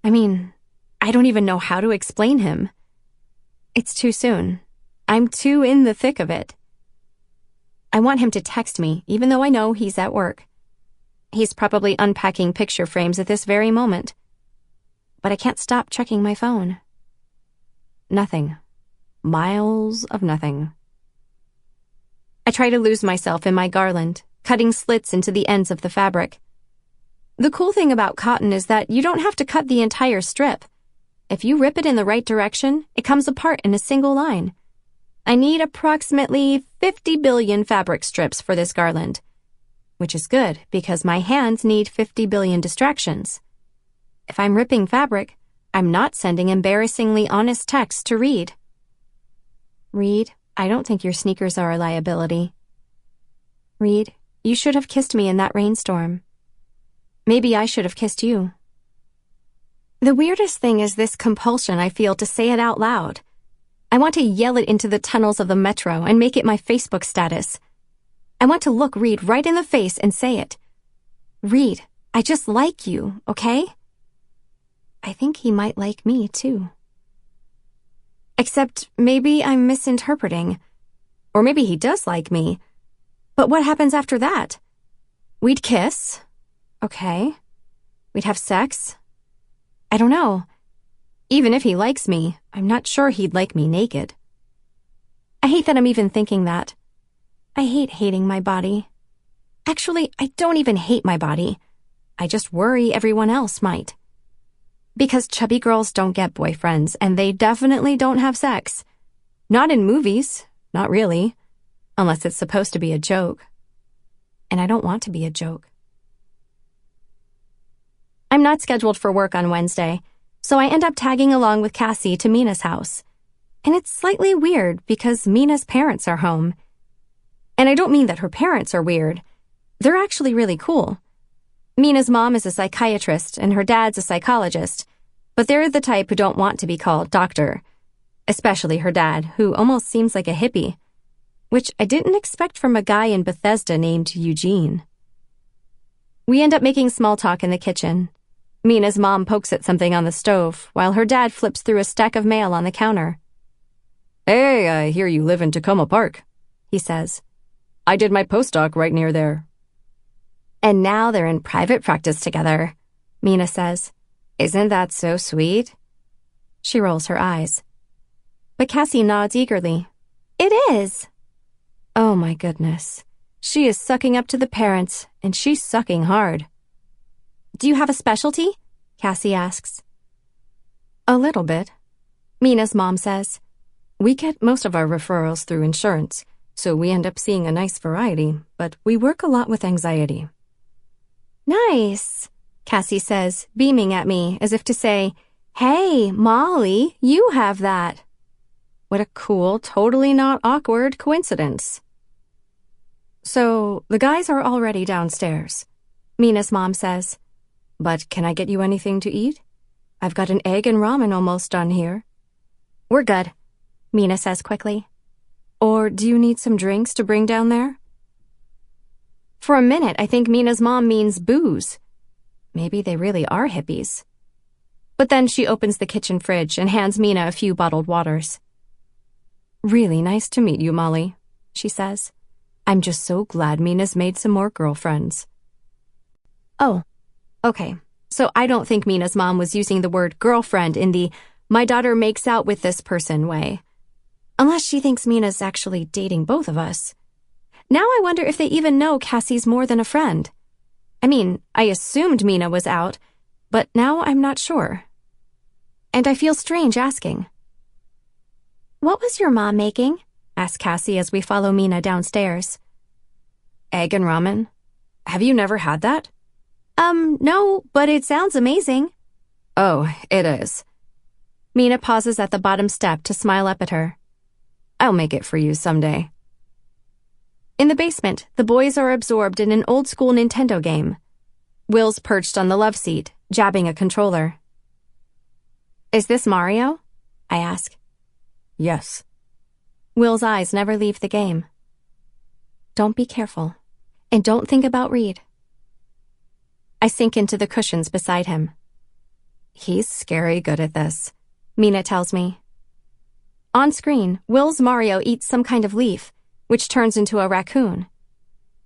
I mean, I don't even know how to explain him. It's too soon. I'm too in the thick of it. I want him to text me, even though I know he's at work. He's probably unpacking picture frames at this very moment. But I can't stop checking my phone. Nothing. Miles of nothing. I try to lose myself in my garland, cutting slits into the ends of the fabric. The cool thing about cotton is that you don't have to cut the entire strip. If you rip it in the right direction, it comes apart in a single line. I need approximately 50 billion fabric strips for this garland, which is good because my hands need 50 billion distractions. If I'm ripping fabric, I'm not sending embarrassingly honest texts to Reed. Reed, I don't think your sneakers are a liability. Reed, you should have kissed me in that rainstorm. Maybe I should have kissed you. The weirdest thing is this compulsion I feel to say it out loud. I want to yell it into the tunnels of the metro and make it my Facebook status. I want to look Reed right in the face and say it. Reed, I just like you, okay? I think he might like me, too. Except maybe I'm misinterpreting. Or maybe he does like me. But what happens after that? We'd kiss. Okay. We'd have sex. I don't know. Even if he likes me, I'm not sure he'd like me naked. I hate that I'm even thinking that. I hate hating my body. Actually, I don't even hate my body. I just worry everyone else might. Because chubby girls don't get boyfriends, and they definitely don't have sex. Not in movies, not really. Unless it's supposed to be a joke. And I don't want to be a joke. I'm not scheduled for work on Wednesday, so I end up tagging along with Cassie to Mina's house. And it's slightly weird because Mina's parents are home. And I don't mean that her parents are weird. They're actually really cool. Mina's mom is a psychiatrist and her dad's a psychologist, but they're the type who don't want to be called doctor. Especially her dad, who almost seems like a hippie, which I didn't expect from a guy in Bethesda named Eugene. We end up making small talk in the kitchen. Mina's mom pokes at something on the stove, while her dad flips through a stack of mail on the counter. Hey, I hear you live in Tacoma Park, he says. I did my postdoc right near there. And now they're in private practice together, Mina says. Isn't that so sweet? She rolls her eyes. But Cassie nods eagerly. It is. Oh my goodness. She is sucking up to the parents, and she's sucking hard. Do you have a specialty? Cassie asks. A little bit, Mina's mom says. We get most of our referrals through insurance, so we end up seeing a nice variety, but we work a lot with anxiety. Nice, Cassie says, beaming at me as if to say, hey, Molly, you have that. What a cool, totally not awkward coincidence. So, the guys are already downstairs, Mina's mom says. But can I get you anything to eat? I've got an egg and ramen almost done here. We're good, Mina says quickly. Or do you need some drinks to bring down there? For a minute, I think Mina's mom means booze. Maybe they really are hippies. But then she opens the kitchen fridge and hands Mina a few bottled waters. Really nice to meet you, Molly, she says. I'm just so glad Mina's made some more girlfriends. Oh, okay. So I don't think Mina's mom was using the word girlfriend in the my daughter makes out with this person way. Unless she thinks Mina's actually dating both of us. Now I wonder if they even know Cassie's more than a friend. I mean, I assumed Mina was out, but now I'm not sure. And I feel strange asking. What was your mom making? Asks Cassie as we follow Mina downstairs. Egg and ramen? Have you never had that? No, but it sounds amazing. Oh, it is. Mina pauses at the bottom step to smile up at her. I'll make it for you someday. In the basement, the boys are absorbed in an old-school Nintendo game. Will's perched on the love seat, jabbing a controller. Is this Mario? I ask. Yes. Will's eyes never leave the game. Don't be careful. And don't think about Reed. I sink into the cushions beside him. He's scary good at this, Mina tells me. On screen, Will's Mario eats some kind of leaf, which turns into a raccoon.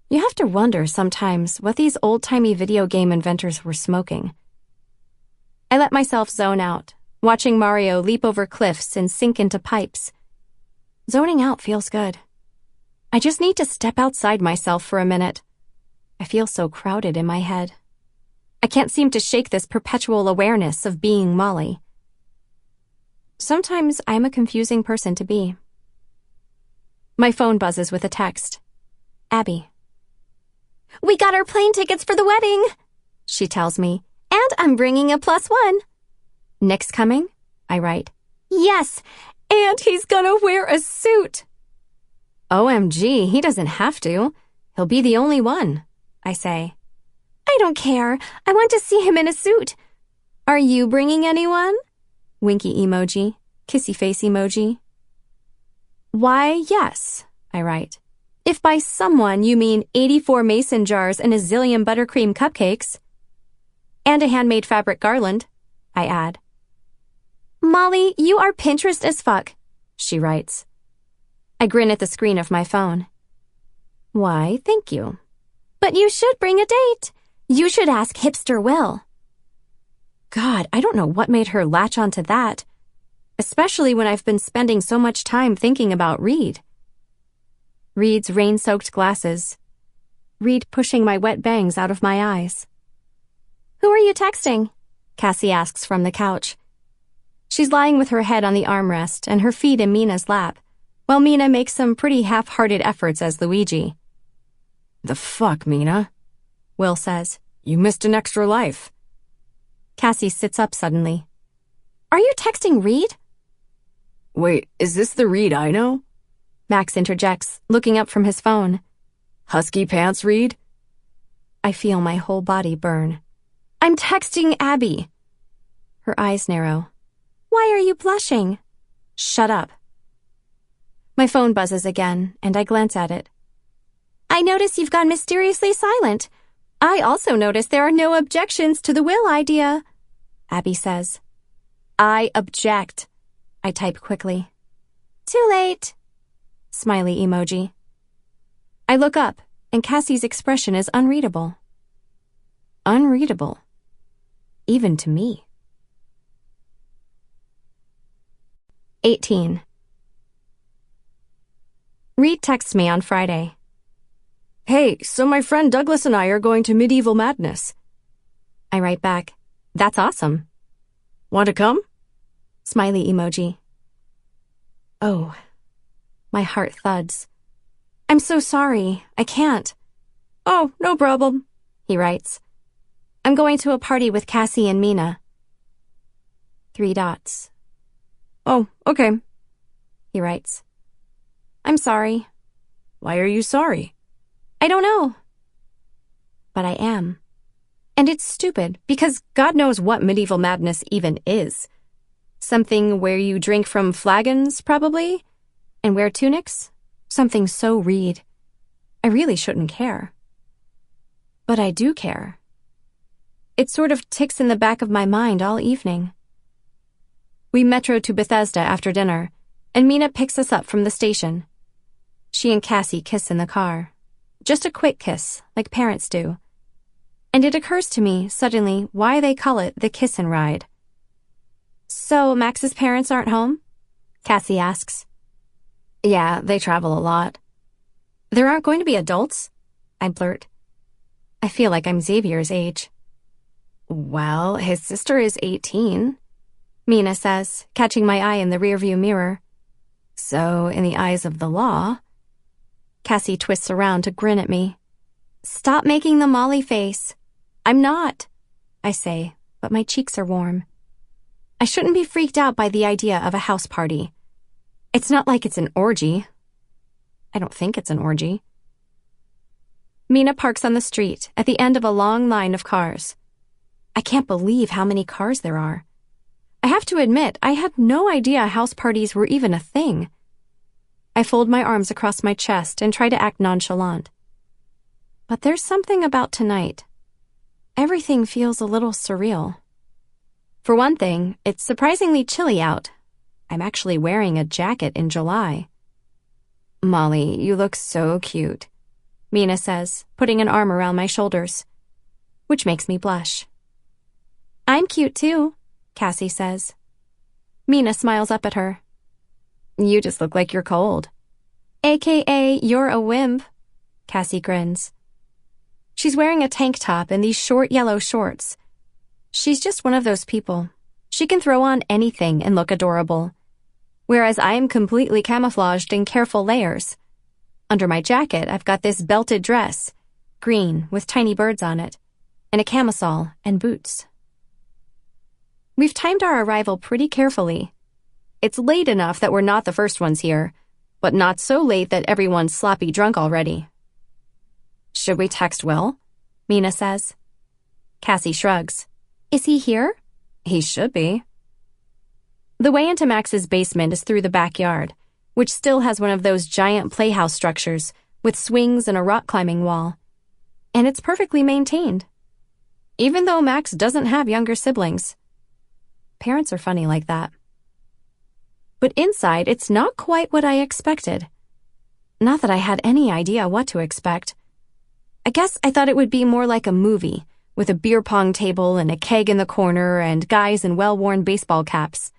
You have to wonder sometimes what these old-timey video game inventors were smoking. I let myself zone out, watching Mario leap over cliffs and sink into pipes. Zoning out feels good. I just need to step outside myself for a minute. I feel so crowded in my head. I can't seem to shake this perpetual awareness of being Molly. Sometimes I'm a confusing person to be. My phone buzzes with a text. Abby. "We got our plane tickets for the wedding," she tells me, "and I'm bringing a +1. Nick's coming?" I write. "Yes, and he's gonna wear a suit." OMG, he doesn't have to. He'll be the only one, I say. "I don't care. I want to see him in a suit. Are you bringing anyone?" Winky emoji, kissy face emoji. "Why, yes," I write. "If by someone you mean 84 mason jars and a zillion buttercream cupcakes." "And a handmade fabric garland," I add. "Molly, you are Pinterest as fuck," she writes. I grin at the screen of my phone. "Why, thank you." "But you should bring a date. You should ask hipster Will." God, I don't know what made her latch onto that, especially when I've been spending so much time thinking about Reed. Reed's rain-soaked glasses. Reed pushing my wet bangs out of my eyes. "Who are you texting?" Cassie asks from the couch. She's lying with her head on the armrest and her feet in Mina's lap, while Mina makes some pretty half-hearted efforts as Luigi. "The fuck, Mina?" Will says. "You missed an extra life." Cassie sits up suddenly. "Are you texting Reed?" "Wait, is this the Reed I know?" Max interjects, looking up from his phone. "Husky pants Reed?" I feel my whole body burn. "I'm texting Abby." Her eyes narrow. "Why are you blushing?" "Shut up." My phone buzzes again, and I glance at it. "I notice you've gone mysteriously silent. I also notice there are no objections to the Will idea," Abby says. "I object," I type quickly. "Too late." Smiley emoji. I look up, and Cassie's expression is unreadable. Unreadable. Even to me. 18. Reed texts me on Friday. "Hey, so my friend Douglas and I are going to Medieval Madness." I write back, "That's awesome." "Want to come?" Smiley emoji. Oh, my heart thuds. "I'm so sorry. I can't." "Oh, no problem," he writes. "I'm going to a party with Cassie and Mina." 3 dots. "Oh, okay," he writes. "I'm sorry." "Why are you sorry?" "I don't know." But I am. And it's stupid, because God knows what Medieval Madness even is. Something where you drink from flagons, probably, and wear tunics. Something so Reed. I really shouldn't care. But I do care. It sort of ticks in the back of my mind all evening. We metro to Bethesda after dinner, and Mina picks us up from the station. She and Cassie kiss in the car. Just a quick kiss, like parents do. And it occurs to me, suddenly, why they call it the kiss and ride. "So Max's parents aren't home?" Cassie asks. "Yeah, they travel a lot." "There aren't going to be adults?" I blurt. I feel like I'm Xavier's age. "Well, his sister is 18, Mina says, catching my eye in the rearview mirror. "So, in the eyes of the law..." Cassie twists around to grin at me. "Stop making the Molly face." "I'm not," I say, but my cheeks are warm. I shouldn't be freaked out by the idea of a house party. It's not like it's an orgy. I don't think it's an orgy. Mina parks on the street at the end of a long line of cars. I can't believe how many cars there are. I have to admit, I had no idea house parties were even a thing. I fold my arms across my chest and try to act nonchalant. But there's something about tonight. Everything feels a little surreal. For one thing, it's surprisingly chilly out. I'm actually wearing a jacket in July. Molly, you look so cute, Mina says, putting an arm around my shoulders, which makes me blush. I'm cute too, Cassie says. Mina smiles up at her. You just look like you're cold. AKA, you're a wimp, Cassie grins. She's wearing a tank top and these short yellow shorts. She's just one of those people. She can throw on anything and look adorable. Whereas I am completely camouflaged in careful layers. Under my jacket, I've got this belted dress, green with tiny birds on it, and a camisole and boots. We've timed our arrival pretty carefully. It's late enough that we're not the first ones here, but not so late that everyone's sloppy drunk already. Should we text Will? Mina says. Cassie shrugs. Is he here? He should be. The way into Max's basement is through the backyard, which still has one of those giant playhouse structures with swings and a rock climbing wall. And it's perfectly maintained. Even though Max doesn't have younger siblings. Parents are funny like that. But inside, it's not quite what I expected. Not that I had any idea what to expect. I guess I thought it would be more like a movie, with a beer pong table and a keg in the corner and guys in well-worn baseball caps.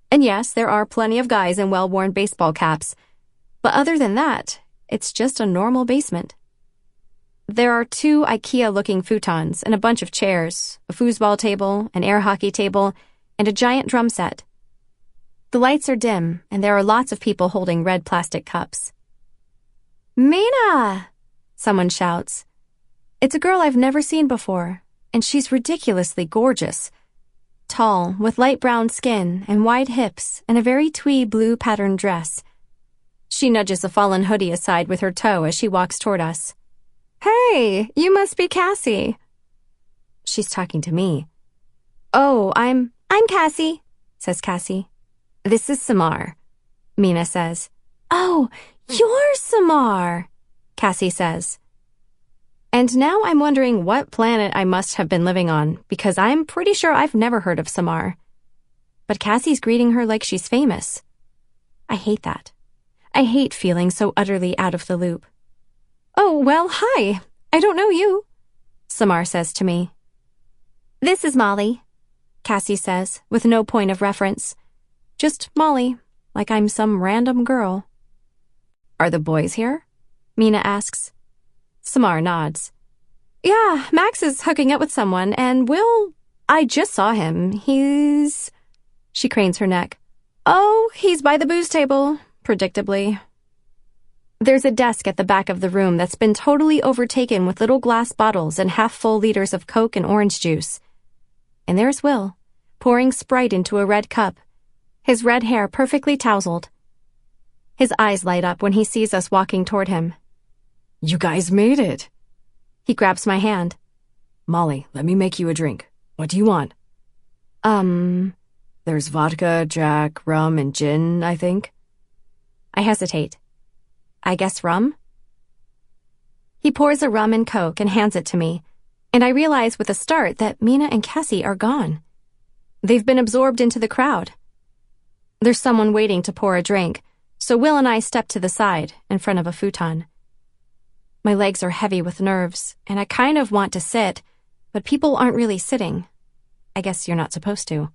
And yes, there are plenty of guys in well-worn baseball caps. But other than that, it's just a normal basement. There are 2 IKEA-looking futons and a bunch of chairs, a foosball table, an air hockey table, and a giant drum set. The lights are dim, and there are lots of people holding red plastic cups. Mina! Someone shouts. It's a girl I've never seen before, and she's ridiculously gorgeous. Tall, with light brown skin and wide hips and a very twee blue patterned dress. She nudges a fallen hoodie aside with her toe as she walks toward us. Hey, you must be Cassie. She's talking to me. Oh, I'm Cassie, says Cassie. This is Samar, Mina says. Oh, you're Samar, Cassie says. And now I'm wondering what planet I must have been living on, because I'm pretty sure I've never heard of Samar. But Cassie's greeting her like she's famous. I hate that. I hate feeling so utterly out of the loop. Oh, well, hi. I don't know you, Samar says to me. This is Molly, Cassie says, with no point of reference. Just Molly, like I'm some random girl. Are the boys here? Mina asks. Samar nods. Yeah, Max is hooking up with someone, and I just saw him. She cranes her neck. Oh, he's by the booze table, predictably. There's a desk at the back of the room that's been totally overtaken with little glass bottles and half-full liters of Coke and orange juice. And there's Will, pouring Sprite into a red cup, his red hair perfectly tousled. His eyes light up when he sees us walking toward him. You guys made it. He grabs my hand. Molly, let me make you a drink. What do you want? There's vodka, Jack, rum, and gin, I think. I hesitate. I guess rum? He pours a rum and Coke and hands it to me, and I realize with a start that Mina and Cassie are gone. They've been absorbed into the crowd. There's someone waiting to pour a drink, so Will and I step to the side, in front of a futon. My legs are heavy with nerves, and I kind of want to sit, but people aren't really sitting. I guess you're not supposed to.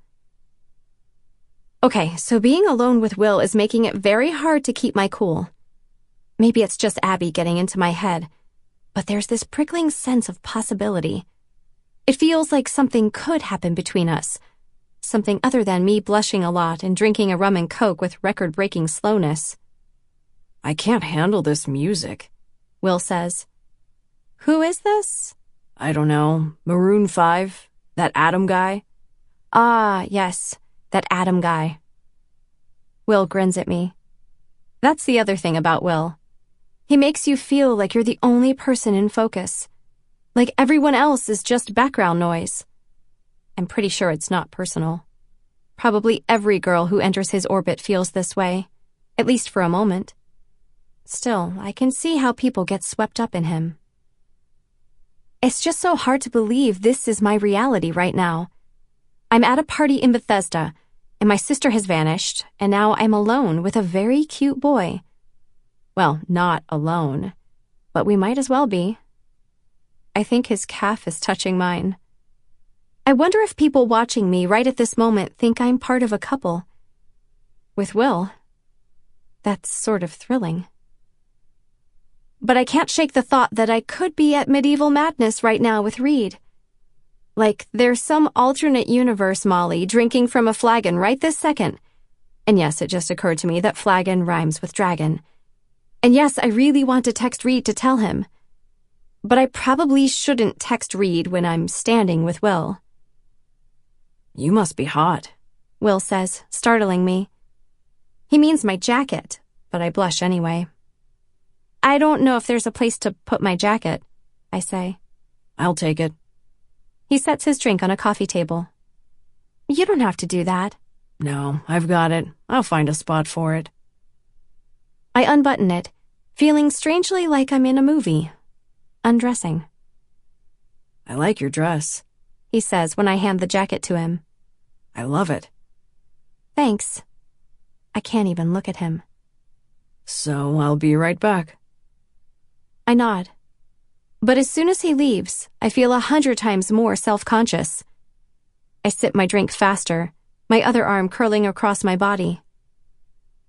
Okay, so being alone with Will is making it very hard to keep my cool. Maybe it's just Abby getting into my head, but there's this prickling sense of possibility. It feels like something could happen between us. Something other than me blushing a lot and drinking a rum and Coke with record-breaking slowness. I can't handle this music, Will says. Who is this? I don't know. Maroon 5? That Adam guy? Ah, yes, that Adam guy. Will grins at me. That's the other thing about Will. He makes you feel like you're the only person in focus. Like everyone else is just background noise. I'm pretty sure it's not personal. Probably every girl who enters his orbit feels this way, at least for a moment. Still, I can see how people get swept up in him. It's just so hard to believe this is my reality right now. I'm at a party in Bethesda, and my sister has vanished, and now I'm alone with a very cute boy. Well, not alone, but we might as well be. I think his calf is touching mine. I wonder if people watching me right at this moment think I'm part of a couple. With Will, that's sort of thrilling. But I can't shake the thought that I could be at medieval madness right now with Reed. Like there's some alternate universe Molly drinking from a flagon right this second. And yes, it just occurred to me that flagon rhymes with dragon. And yes, I really want to text Reed to tell him. But I probably shouldn't text Reed when I'm standing with Will. You must be hot, Will says, startling me. He means my jacket, but I blush anyway. I don't know if there's a place to put my jacket, I say. I'll take it. He sets his drink on a coffee table. You don't have to do that. No, I've got it. I'll find a spot for it. I unbutton it, feeling strangely like I'm in a movie. Undressing. I like your dress, he says when I hand the jacket to him. I love it. Thanks. I can't even look at him. So I'll be right back. I nod. But as soon as he leaves, I feel 100 times more self-conscious. I sip my drink faster, my other arm curling across my body.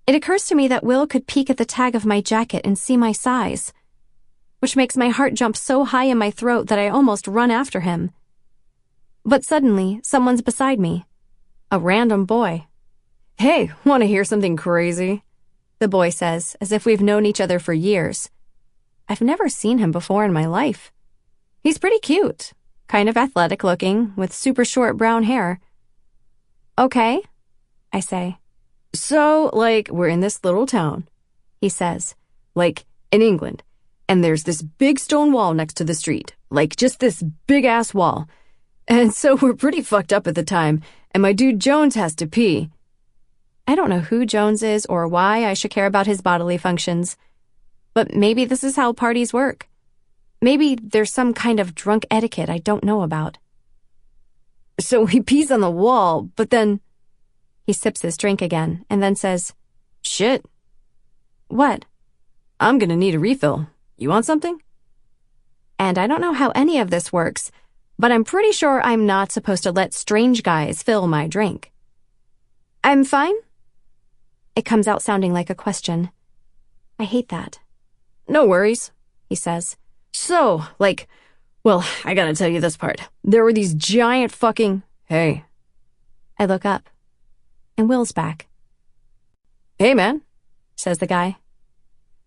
It occurs to me that Will could peek at the tag of my jacket and see my size, which makes my heart jump so high in my throat that I almost run after him. But suddenly, someone's beside me. A random boy. Hey, want to hear something crazy? The boy says, as if we've known each other for years. I've never seen him before in my life. He's pretty cute, kind of athletic looking, with super short brown hair. Okay, I say. So, we're in this little town, he says. In England, and there's this big stone wall next to the street, just this big-ass wall. And so we're pretty fucked up at the time, and my dude Jones has to pee. I don't know who Jones is or why I should care about his bodily functions. But maybe this is how parties work. Maybe there's some kind of drunk etiquette I don't know about. So he pees on the wall, but then... He sips his drink again and then says, Shit. What? I'm gonna need a refill. You want something? And I don't know how any of this works, but I'm pretty sure I'm not supposed to let strange guys fill my drink. I'm fine? It comes out sounding like a question. I hate that. No worries, he says. So, well, I gotta tell you this part. There were these giant fucking... Hey. I look up, and Will's back. Hey, man, says the guy.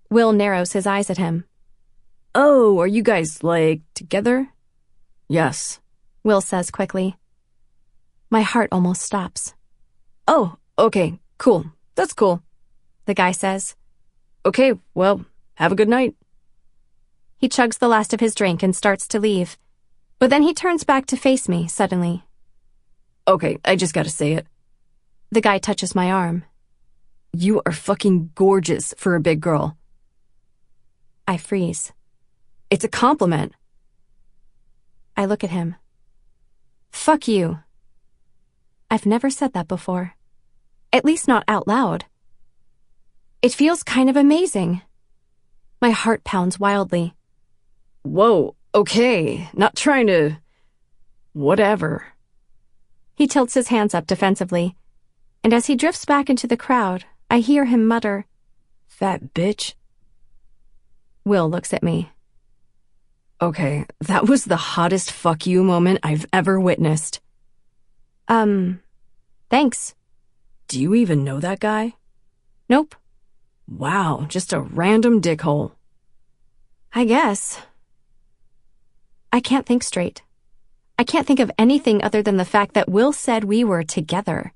Will narrows his eyes at him. Oh, are you guys, together? Yes, Will says quickly. My heart almost stops. Oh, okay, cool. That's cool, the guy says. Okay, well, have a good night. He chugs the last of his drink and starts to leave, but then he turns back to face me suddenly. Okay, I just gotta say it. The guy touches my arm. You are fucking gorgeous for a big girl. I freeze. It's a compliment. I look at him. Fuck you. I've never said that before. At least not out loud. It feels kind of amazing. My heart pounds wildly. Whoa, okay, not trying to... Whatever. He tilts his hands up defensively, and as he drifts back into the crowd, I hear him mutter, Fat bitch. Will looks at me. Okay, that was the hottest fuck you moment I've ever witnessed. Thanks. Do you even know that guy? Nope. Wow, just a random dickhole. I guess. I can't think straight. I can't think of anything other than the fact that Will said we were together.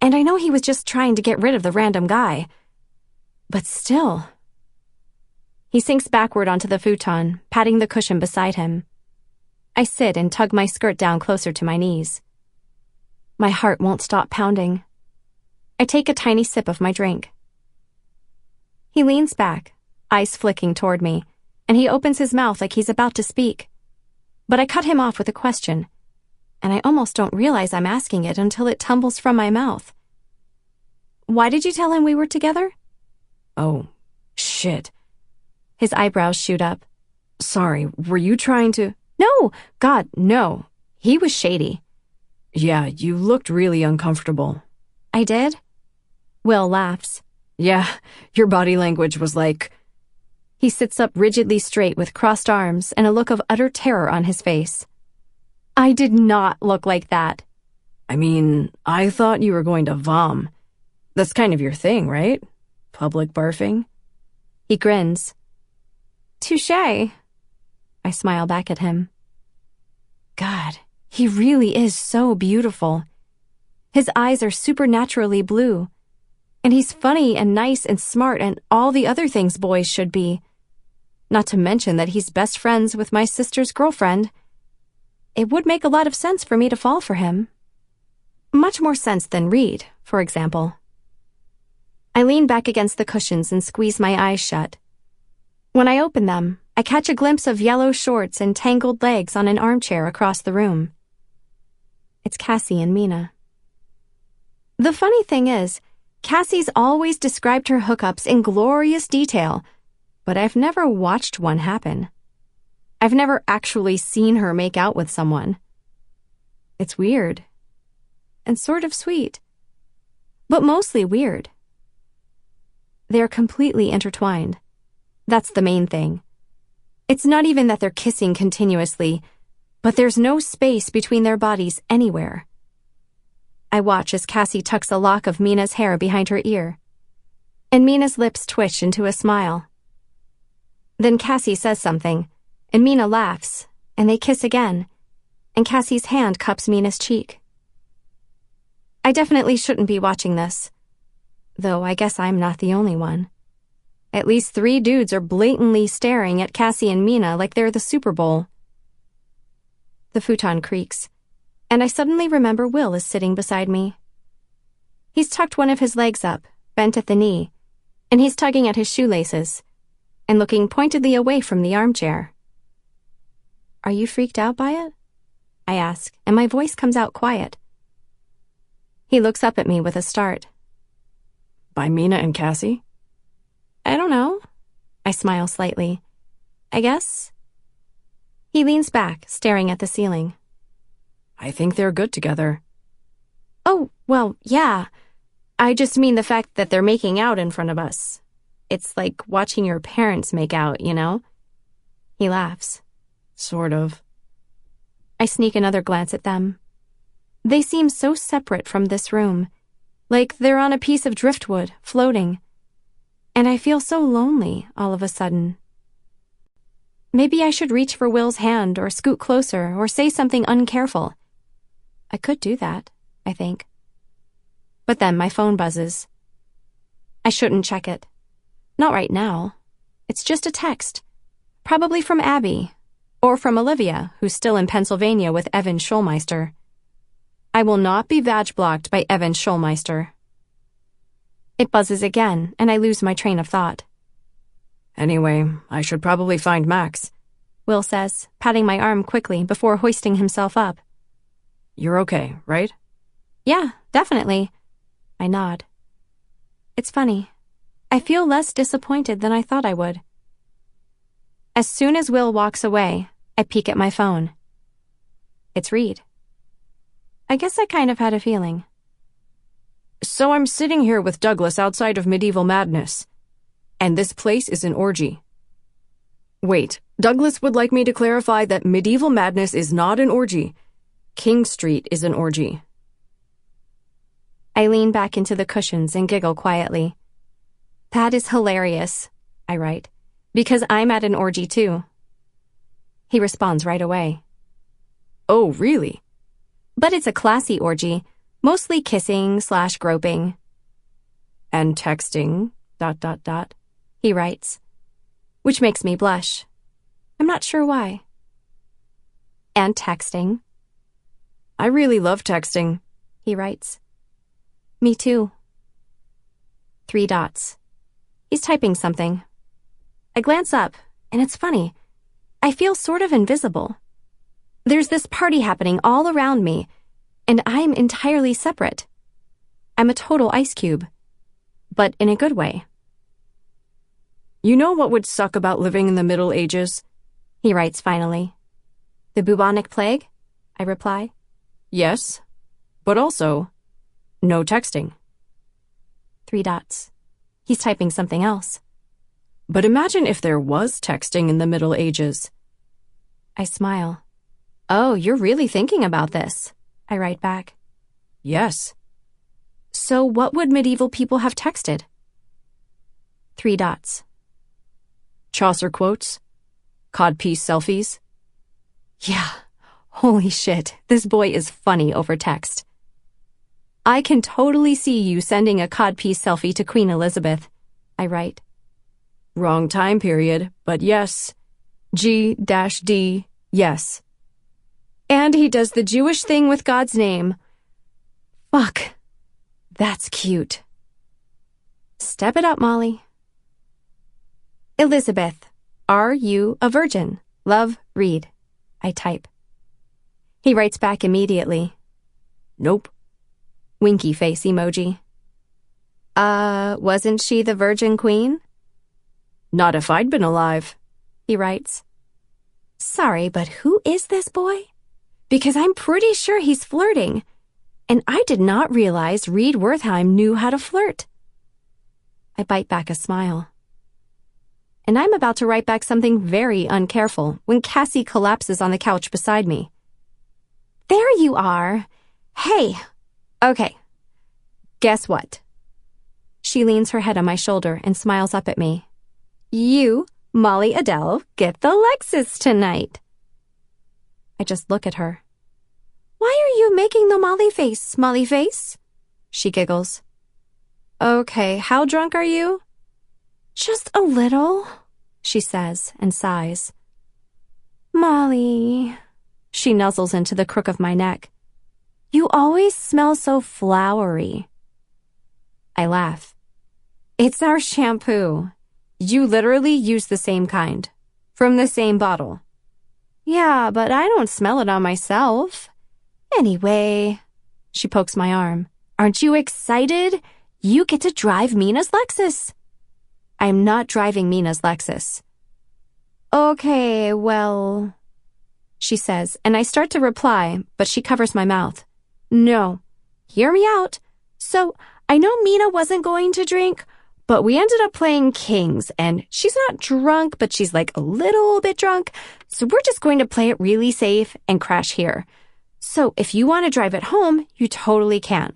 And I know he was just trying to get rid of the random guy. But still. He sinks backward onto the futon, patting the cushion beside him. I sit and tug my skirt down closer to my knees. My heart won't stop pounding. I take a tiny sip of my drink. He leans back, eyes flicking toward me, and he opens his mouth like he's about to speak. But I cut him off with a question, and I almost don't realize I'm asking it until it tumbles from my mouth. Why did you tell him we were together? Oh, shit. His eyebrows shoot up. Sorry, were you trying to— No, God, no. He was shady. Yeah, you looked really uncomfortable. I did? Will laughs. Yeah, your body language was like— He sits up rigidly straight with crossed arms and a look of utter terror on his face. I did not look like that. I mean, I thought you were going to vom. That's kind of your thing, right? Public barfing? He grins. Touché. I smile back at him. God, he really is so beautiful. His eyes are supernaturally blue. And he's funny and nice and smart and all the other things boys should be. Not to mention that he's best friends with my sister's girlfriend. It would make a lot of sense for me to fall for him. Much more sense than Reed, for example. I lean back against the cushions and squeeze my eyes shut. When I open them, I catch a glimpse of yellow shorts and tangled legs on an armchair across the room. It's Cassie and Mina. The funny thing is, Cassie's always described her hookups in glorious detail, but I've never watched one happen. I've never actually seen her make out with someone. It's weird. And sort of sweet. But mostly weird. They're completely intertwined. That's the main thing. It's not even that they're kissing continuously, but there's no space between their bodies anywhere. I watch as Cassie tucks a lock of Mina's hair behind her ear, and Mina's lips twitch into a smile. Then Cassie says something, and Mina laughs, and they kiss again, and Cassie's hand cups Mina's cheek. I definitely shouldn't be watching this, though I guess I'm not the only one. At least 3 dudes are blatantly staring at Cassie and Mina like they're the Super Bowl. The futon creaks, and I suddenly remember Will is sitting beside me. He's tucked one of his legs up, bent at the knee, and he's tugging at his shoelaces, and looking pointedly away from the armchair. Are you freaked out by it? I ask, and my voice comes out quiet. He looks up at me with a start. By Mina and Cassie? I don't know. I smile slightly. I guess. He leans back, staring at the ceiling. I think they're good together. Oh, well, yeah. I just mean the fact that they're making out in front of us. It's like watching your parents make out, you know? He laughs. Sort of. I sneak another glance at them. They seem so separate from this room, like they're on a piece of driftwood, floating. And I feel so lonely all of a sudden. Maybe I should reach for Will's hand or scoot closer or say something uncareful. I could do that, I think. But then my phone buzzes. I shouldn't check it. Not right now. It's just a text. Probably from Abby. Or from Olivia, who's still in Pennsylvania with Evan Schulmeister. I will not be vag-blocked by Evan Schulmeister. It buzzes again, and I lose my train of thought. Anyway, I should probably find Max, Will says, patting my arm quickly before hoisting himself up. You're okay, right? Yeah, definitely. I nod. It's funny. I feel less disappointed than I thought I would. As soon as Will walks away, I peek at my phone. It's Reed. I guess I kind of had a feeling. So I'm sitting here with Douglas outside of Medieval Madness, and this place is an orgy. Wait, Douglas would like me to clarify that Medieval Madness is not an orgy. King Street is an orgy. I lean back into the cushions and giggle quietly. That is hilarious, I write, because I'm at an orgy too. He responds right away. Oh, really? But it's a classy orgy, mostly kissing/groping. And texting, ... He writes, which makes me blush. I'm not sure why. And texting. I really love texting, he writes. Me too. 3 dots. He's typing something. I glance up, and it's funny. I feel sort of invisible. There's this party happening all around me, and I'm entirely separate. I'm a total ice cube, but in a good way. You know what would suck about living in the Middle Ages? He writes finally. The bubonic plague? I reply. Yes, but also, no texting. 3 dots. He's typing something else. But imagine if there was texting in the Middle Ages. I smile. Oh, you're really thinking about this, I write back. Yes. So what would medieval people have texted? 3 dots. Chaucer quotes? Codpiece selfies? Yeah, holy shit, this boy is funny over text. I can totally see you sending a codpiece selfie to Queen Elizabeth, I write. Wrong time period, but yes. G-D, yes. And he does the Jewish thing with God's name. Fuck. That's cute. Step it up, Molly. Elizabeth, are you a virgin? Love, read. I type. He writes back immediately. Nope. Winky face emoji. Wasn't she the Virgin Queen? Not if I'd been alive. He writes. Sorry, but who is this boy? Because I'm pretty sure he's flirting, and I did not realize Reed Wertheim knew how to flirt. I bite back a smile. And I'm about to write back something very uncareful when Cassie collapses on the couch beside me. There you are. Hey. Okay. Guess what? She leans her head on my shoulder and smiles up at me. You, Molly Adele, get the Lexus tonight. I just look at her. Why are you making the Molly face, Molly face? She giggles. Okay, how drunk are you? Just a little, she says and sighs. Molly, she nuzzles into the crook of my neck. You always smell so flowery. I laugh. It's our shampoo. You literally use the same kind, from the same bottle. Yeah, but I don't smell it on myself. Anyway, she pokes my arm. Aren't you excited? You get to drive Mina's Lexus. I'm not driving Mina's Lexus. Okay, well, she says, and I start to reply, but she covers my mouth. No, hear me out. So, I know Mina wasn't going to drink, but we ended up playing Kings, and she's not drunk, but she's like a little bit drunk, so we're just going to play it really safe and crash here. So, if you want to drive it home, you totally can.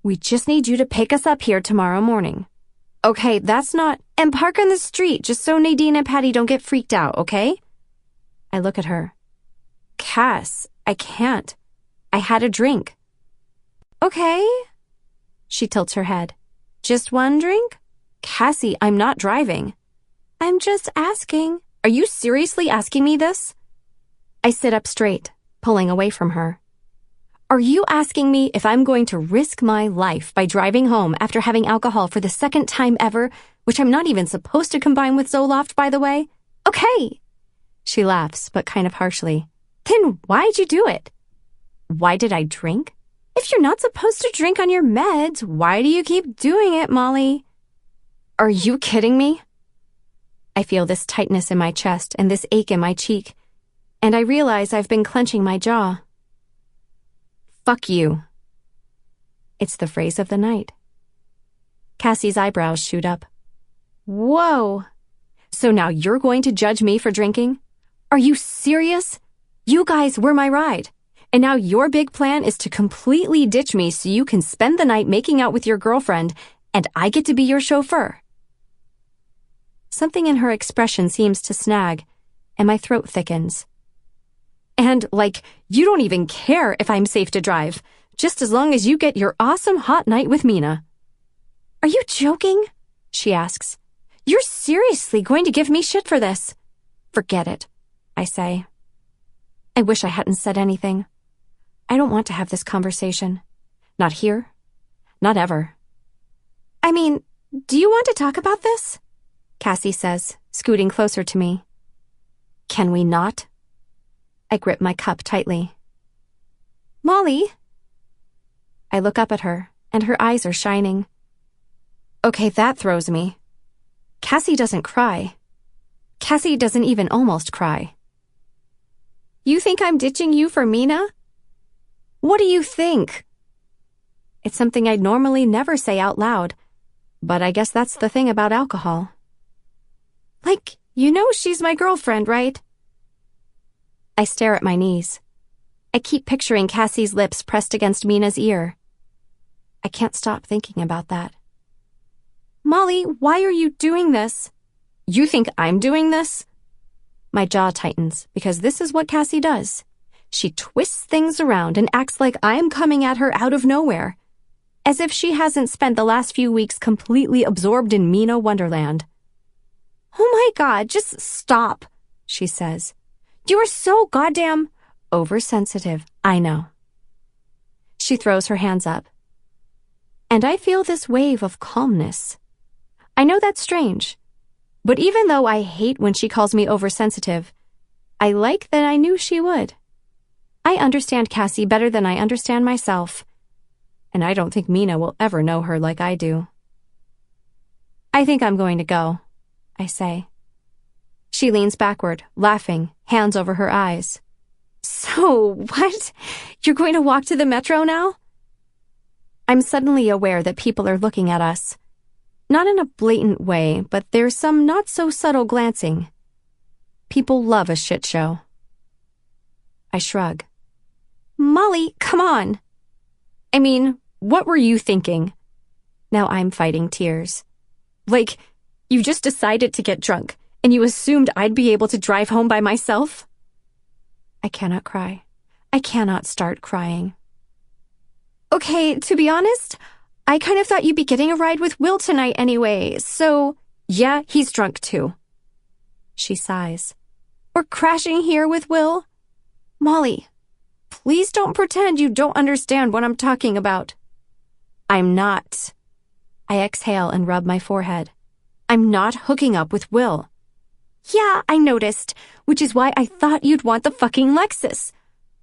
We just need you to pick us up here tomorrow morning. Okay, that's not... And park on the street, just so Nadine and Patty don't get freaked out, okay? I look at her. Cass, I can't. I had a drink. Okay. She tilts her head. Just one drink? Cassie, I'm not driving. I'm just asking. Are you seriously asking me this? I sit up straight, pulling away from her. Are you asking me if I'm going to risk my life by driving home after having alcohol for the second time ever, which I'm not even supposed to combine with Zoloft, by the way? Okay. She laughs, but kind of harshly. Then why'd you do it? Why did I drink? If you're not supposed to drink on your meds, why do you keep doing it, Molly? Are you kidding me? I feel this tightness in my chest and this ache in my cheek, and I realize I've been clenching my jaw. Fuck you. It's the phrase of the night. Cassie's eyebrows shoot up. Whoa. So now you're going to judge me for drinking? Are you serious? You guys were my ride. And now your big plan is to completely ditch me so you can spend the night making out with your girlfriend and I get to be your chauffeur. Something in her expression seems to snag, and my throat thickens. And, you don't even care if I'm safe to drive, just as long as you get your awesome hot night with Mina. Are you joking? She asks. You're seriously going to give me shit for this? Forget it, I say. I wish I hadn't said anything. I don't want to have this conversation. Not here. Not ever. I mean, do you want to talk about this? Cassie says, scooting closer to me. Can we not? I grip my cup tightly. Molly? I look up at her, and her eyes are shining. Okay, that throws me. Cassie doesn't cry. Cassie doesn't even almost cry. You think I'm ditching you for Mina? What do you think? It's something I'd normally never say out loud, but I guess that's the thing about alcohol. Like, you know she's my girlfriend, right? I stare at my knees. I keep picturing Cassie's lips pressed against Mina's ear. I can't stop thinking about that. Molly, why are you doing this? You think I'm doing this? My jaw tightens because this is what Cassie does. She twists things around and acts like I'm coming at her out of nowhere, as if she hasn't spent the last few weeks completely absorbed in Mina Wonderland. Oh my God, just stop, she says. You are so goddamn oversensitive, I know. She throws her hands up. And I feel this wave of calmness. I know that's strange, but even though I hate when she calls me oversensitive, I like that I knew she would. I understand Cassie better than I understand myself, and I don't think Mina will ever know her like I do. I think I'm going to go, I say. She leans backward, laughing, hands over her eyes. So, what? You're going to walk to the metro now? I'm suddenly aware that people are looking at us. Not in a blatant way, but there's some not-so-subtle glancing. People love a shit show. I shrug. Molly, come on. I mean, what were you thinking? Now I'm fighting tears. Like, you just decided to get drunk, and you assumed I'd be able to drive home by myself? I cannot cry. I cannot start crying. Okay, to be honest, I kind of thought you'd be getting a ride with Will tonight anyway, so yeah, he's drunk too. She sighs. Or crashing here with Will? Molly, please don't pretend you don't understand what I'm talking about. I'm not. I exhale and rub my forehead. I'm not hooking up with Will. Yeah, I noticed, which is why I thought you'd want the fucking Lexus.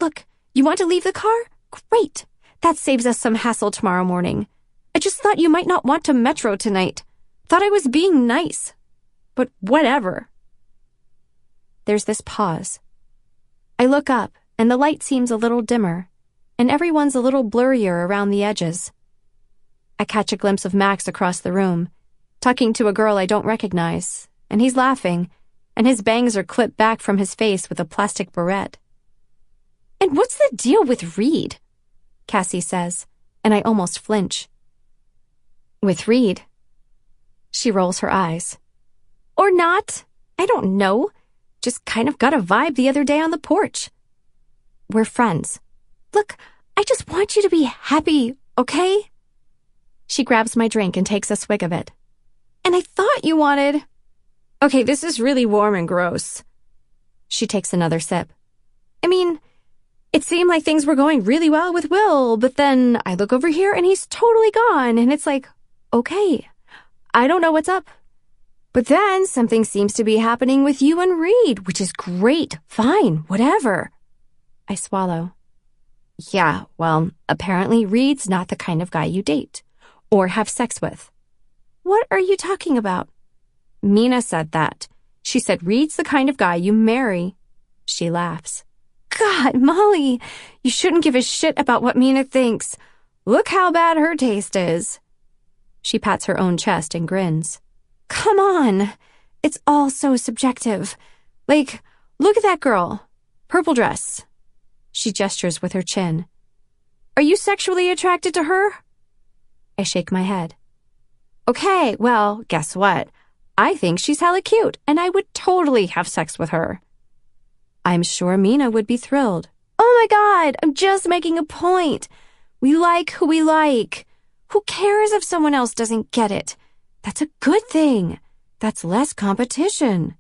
Look, you want to leave the car? Great. That saves us some hassle tomorrow morning. I just thought you might not want to metro tonight. Thought I was being nice. But whatever. There's this pause. I look up, and the light seems a little dimmer, and everyone's a little blurrier around the edges. I catch a glimpse of Max across the room, talking to a girl I don't recognize, and he's laughing, and his bangs are clipped back from his face with a plastic barrette. And what's the deal with Reed? Cassie says, and I almost flinch. With Reed? She rolls her eyes. Or not. I don't know. Just kind of got a vibe the other day on the porch. We're friends. Look, I just want you to be happy, okay? She grabs my drink and takes a swig of it. And I thought you wanted... Okay, this is really warm and gross. She takes another sip. I mean, it seemed like things were going really well with Will, but then I look over here and he's totally gone, and it's like, okay, I don't know what's up. But then something seems to be happening with you and Reed, which is great, fine, whatever. I swallow. Yeah, well, apparently Reed's not the kind of guy you date or have sex with. What are you talking about? Mina said that. She said Reed's the kind of guy you marry. She laughs. God, Molly, you shouldn't give a shit about what Mina thinks. Look how bad her taste is. She pats her own chest and grins. Come on. It's all so subjective. Like, look at that girl. Purple dress. She gestures with her chin. Are you sexually attracted to her? I shake my head. Okay, well, guess what? I think she's hella cute, and I would totally have sex with her. I'm sure Mina would be thrilled. Oh my God, I'm just making a point. We like who we like. Who cares if someone else doesn't get it? That's a good thing. That's less competition.